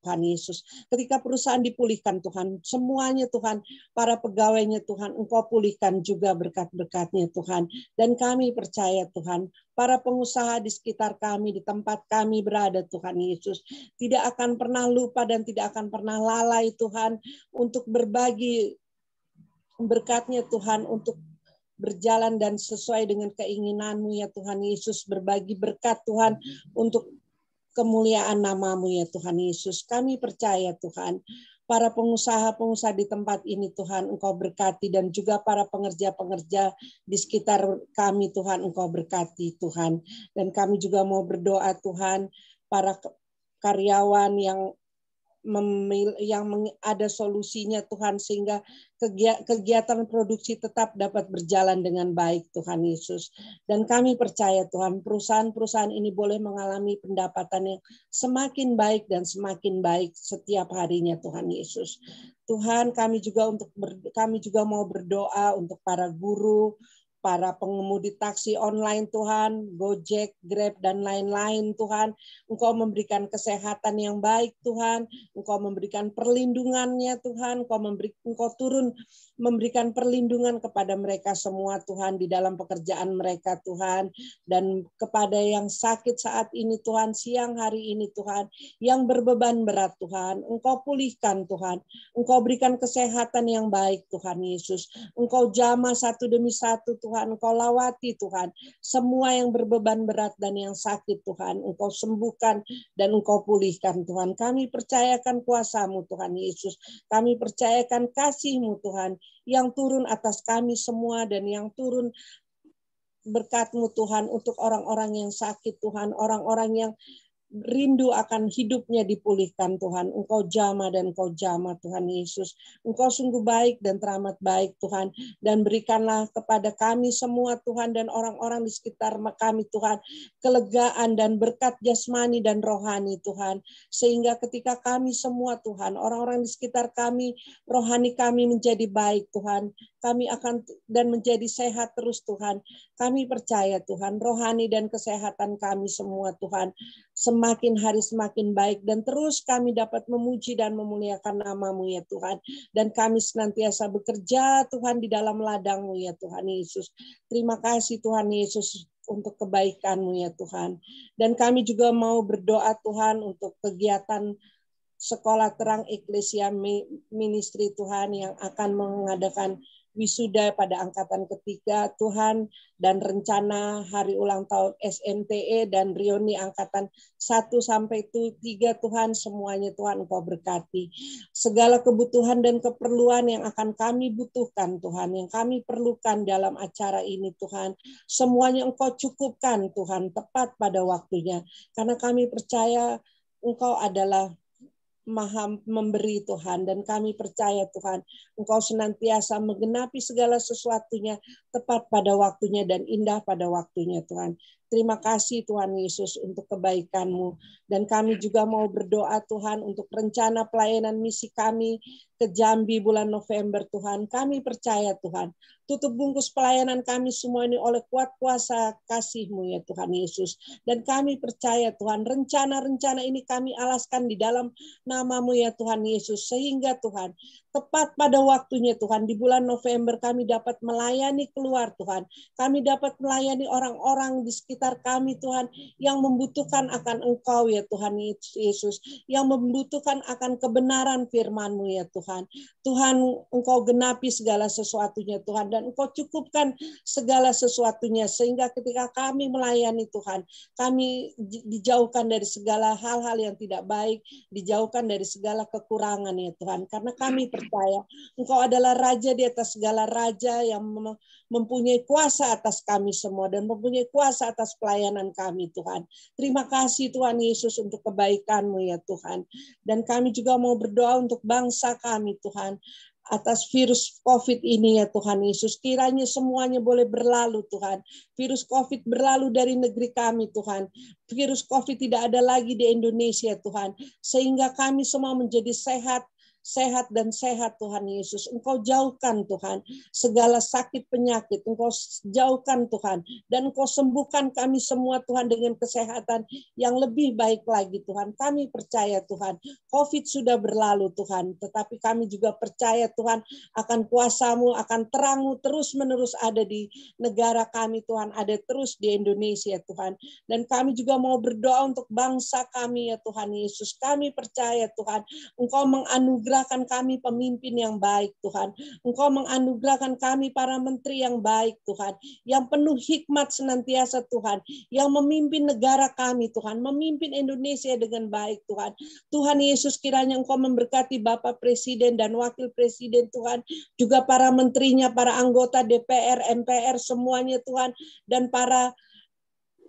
Yesus, ketika perusahaan dipulihkan Tuhan, semuanya Tuhan, para pegawainya Tuhan, Engkau pulihkan juga berkat-berkatnya Tuhan. Dan kami percaya Tuhan, para pengusaha di sekitar kami, di tempat kami berada Tuhan Yesus, tidak akan pernah lupa dan tidak akan pernah lalai Tuhan, untuk berbagi berkatnya Tuhan, untuk berjalan dan sesuai dengan keinginan-Mu ya Tuhan Yesus, berbagi berkat Tuhan, untuk kemuliaan nama-Mu ya Tuhan Yesus. Kami percaya Tuhan, para pengusaha-pengusaha di tempat ini Tuhan, Engkau berkati, dan juga para pengerja-pengerja di sekitar kami Tuhan, Engkau berkati Tuhan. Dan kami juga mau berdoa Tuhan, para karyawan yang ada solusinya Tuhan, sehingga kegiatan produksi tetap dapat berjalan dengan baik Tuhan Yesus. Dan kami percaya Tuhan, perusahaan-perusahaan ini boleh mengalami pendapatan yang semakin baik dan semakin baik setiap harinya Tuhan Yesus. Tuhan, kami juga mau berdoa untuk para guru, para pengemudi taksi online Tuhan, Gojek, Grab, dan lain-lain Tuhan. Engkau memberikan kesehatan yang baik Tuhan, Engkau memberikan perlindungannya Tuhan, Engkau turun memberikan perlindungan kepada mereka semua Tuhan di dalam pekerjaan mereka Tuhan. Dan kepada yang sakit saat ini Tuhan, siang hari ini Tuhan, yang berbeban berat Tuhan, Engkau pulihkan Tuhan, Engkau berikan kesehatan yang baik Tuhan Yesus. Engkau jamah satu demi satu Tuhan, Tuhan, Engkau lawati Tuhan. Semua yang berbeban berat dan yang sakit Tuhan, Engkau sembuhkan dan Engkau pulihkan Tuhan. Kami percayakan kuasa-Mu Tuhan Yesus. Kami percayakan kasih-Mu Tuhan yang turun atas kami semua dan yang turun berkat-Mu Tuhan untuk orang-orang yang sakit Tuhan, orang-orang yang rindu akan hidupnya dipulihkan Tuhan. Engkau jamah dan Engkau jamah Tuhan Yesus. Engkau sungguh baik dan teramat baik Tuhan. Dan berikanlah kepada kami semua Tuhan dan orang-orang di sekitar kami Tuhan. Kelegaan dan berkat jasmani dan rohani Tuhan. Sehingga ketika kami semua Tuhan, orang-orang di sekitar kami, rohani kami menjadi baik Tuhan. Kami akan dan menjadi sehat terus Tuhan. Kami percaya Tuhan, rohani dan kesehatan kami semua Tuhan semakin hari semakin baik dan terus kami dapat memuji dan memuliakan nama-Mu ya Tuhan. Dan kami senantiasa bekerja Tuhan di dalam ladang-Mu ya Tuhan Yesus. Terima kasih Tuhan Yesus untuk kebaikan-Mu ya Tuhan. Dan kami juga mau berdoa Tuhan untuk kegiatan Sekolah Terang Eklesia Ministry Tuhan yang akan mengadakan wisuda pada angkatan ketiga Tuhan, dan rencana hari ulang tahun SMTE dan reuni angkatan 1 sampai 3 Tuhan, semuanya Tuhan Engkau berkati. Segala kebutuhan dan keperluan yang akan kami butuhkan Tuhan, yang kami perlukan dalam acara ini Tuhan, semuanya Engkau cukupkan Tuhan tepat pada waktunya. Karena kami percaya Engkau adalah Maha memberi Tuhan, dan kami percaya Tuhan Engkau senantiasa menggenapi segala sesuatunya tepat pada waktunya dan indah pada waktunya Tuhan. Terima kasih Tuhan Yesus untuk kebaikan-Mu. Dan kami juga mau berdoa Tuhan untuk rencana pelayanan misi kami ke Jambi bulan November Tuhan. Kami percaya Tuhan, tutup bungkus pelayanan kami semua ini oleh kuat kuasa kasih-Mu ya Tuhan Yesus. Dan kami percaya Tuhan, rencana-rencana ini kami alaskan di dalam nama-Mu ya Tuhan Yesus. Sehingga Tuhan, tepat pada waktunya Tuhan, di bulan November kami dapat melayani keluar Tuhan. Kami dapat melayani orang-orang di sekitar kami Tuhan, yang membutuhkan akan Engkau ya Tuhan Yesus. Yang membutuhkan akan kebenaran firman-Mu ya Tuhan. Tuhan, Engkau genapi segala sesuatunya Tuhan, dan Engkau cukupkan segala sesuatunya. Sehingga ketika kami melayani Tuhan, kami dijauhkan dari segala hal-hal yang tidak baik, dijauhkan dari segala kekurangan ya Tuhan. Karena kami percaya Engkau adalah Raja di atas segala raja, yang mempunyai kuasa atas kami semua dan mempunyai kuasa atas pelayanan kami Tuhan. Terima kasih Tuhan Yesus untuk kebaikan-Mu ya Tuhan. Dan kami juga mau berdoa untuk bangsa kami Tuhan, atas virus COVID ini ya Tuhan Yesus. Kiranya semuanya boleh berlalu Tuhan. Virus COVID berlalu dari negeri kami Tuhan. Virus COVID tidak ada lagi di Indonesia Tuhan. Sehingga kami semua menjadi sehat dan sehat Tuhan Yesus. Engkau jauhkan Tuhan segala sakit penyakit. Engkau jauhkan Tuhan. Dan Engkau sembuhkan kami semua Tuhan dengan kesehatan yang lebih baik lagi Tuhan. Kami percaya Tuhan, COVID sudah berlalu Tuhan. Tetapi kami juga percaya Tuhan akan kuasa-Mu, akan terang-Mu terus menerus ada di negara kami Tuhan. Ada terus di Indonesia Tuhan. Dan kami juga mau berdoa untuk bangsa kami ya Tuhan Yesus. Kami percaya Tuhan, Engkau menganugerahkan kami pemimpin yang baik Tuhan. Engkau menganugerahkan kami para menteri yang baik Tuhan, yang penuh hikmat senantiasa Tuhan, yang memimpin negara kami Tuhan, memimpin Indonesia dengan baik Tuhan. Tuhan Yesus, kiranya Engkau memberkati Bapak Presiden dan Wakil Presiden Tuhan, juga para menterinya, para anggota DPR, MPR semuanya Tuhan, dan para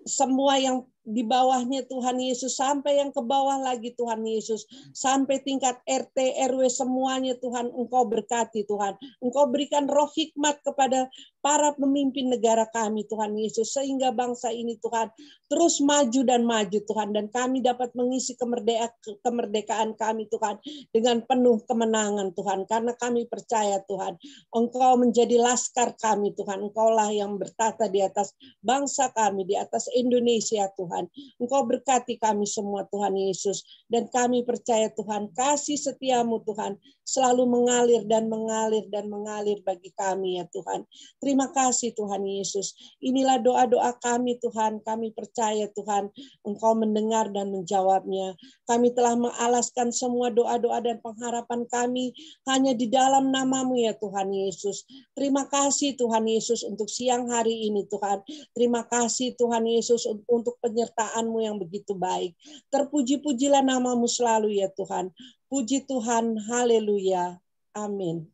semua yang di bawahnya Tuhan Yesus, sampai yang ke bawah lagi Tuhan Yesus, sampai tingkat RT, RW semuanya Tuhan, Engkau berkati Tuhan. Engkau berikan roh hikmat kepada para pemimpin negara kami Tuhan Yesus, sehingga bangsa ini Tuhan terus maju dan maju Tuhan, dan kami dapat mengisi kemerdekaan kami Tuhan dengan penuh kemenangan Tuhan, karena kami percaya Tuhan, Engkau menjadi laskar kami Tuhan. Engkaulah yang bertata di atas bangsa kami, di atas Indonesia Tuhan. Engkau berkati kami semua Tuhan Yesus, dan kami percaya Tuhan, kasih setia-Mu Tuhan selalu mengalir dan mengalir dan mengalir bagi kami ya Tuhan. Terima kasih Tuhan Yesus. Inilah doa-doa kami Tuhan. Kami percaya Tuhan Engkau mendengar dan menjawabnya. Kami telah mengalaskan semua doa-doa dan pengharapan kami hanya di dalam nama-Mu ya Tuhan Yesus. Terima kasih Tuhan Yesus untuk siang hari ini Tuhan. Terima kasih Tuhan Yesus untuk penyertaan-Mu yang begitu baik. Terpuji-pujilah nama-Mu selalu ya Tuhan. Puji Tuhan, haleluya, amin.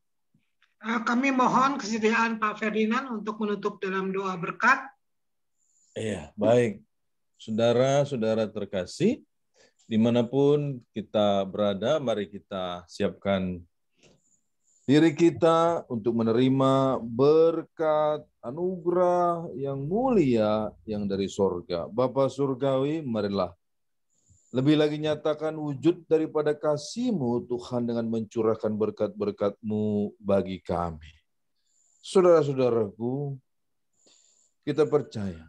Kami mohon kesediaan Pak Ferdinand untuk menutup dalam doa berkat. Iya, baik. Saudara-saudara terkasih, dimanapun kita berada, mari kita siapkan diri kita untuk menerima berkat anugerah yang mulia yang dari sorga. Bapa Surgawi, marilah lebih lagi nyatakan wujud daripada kasih-Mu Tuhan dengan mencurahkan berkat-berkat-Mu bagi kami. Saudara-saudaraku, kita percaya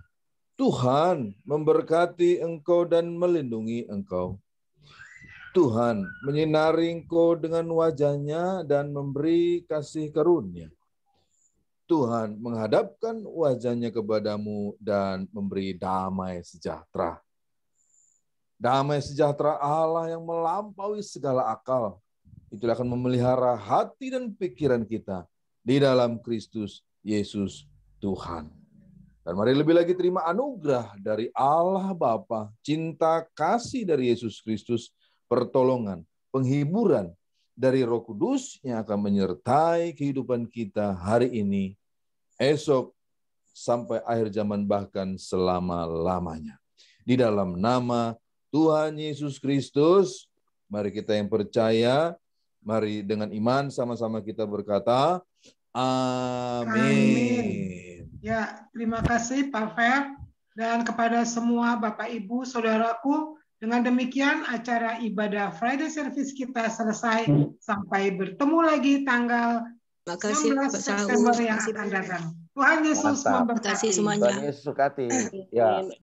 Tuhan memberkati engkau dan melindungi engkau. Tuhan menyinari engkau dengan wajah-Nya dan memberi kasih karunia. Tuhan menghadapkan wajah-Nya kepadamu dan memberi damai sejahtera. Damai sejahtera Allah yang melampaui segala akal, itu akan memelihara hati dan pikiran kita di dalam Kristus Yesus Tuhan. Dan mari lebih lagi terima anugerah dari Allah Bapa, cinta kasih dari Yesus Kristus, pertolongan, penghiburan dari Roh Kudus yang akan menyertai kehidupan kita hari ini, esok, sampai akhir zaman bahkan selama-lamanya. Di dalam nama Tuhan Yesus Kristus, mari kita yang percaya, mari dengan iman sama-sama kita berkata, amin. Ya, terima kasih Pak Fer, dan kepada semua Bapak Ibu Saudaraku, dengan demikian acara ibadah Friday Service kita selesai. Sampai bertemu lagi tanggal 19 September yang akan datang. Tuhan Yesus memberkati. Tuhan Yesus berkati. Ya.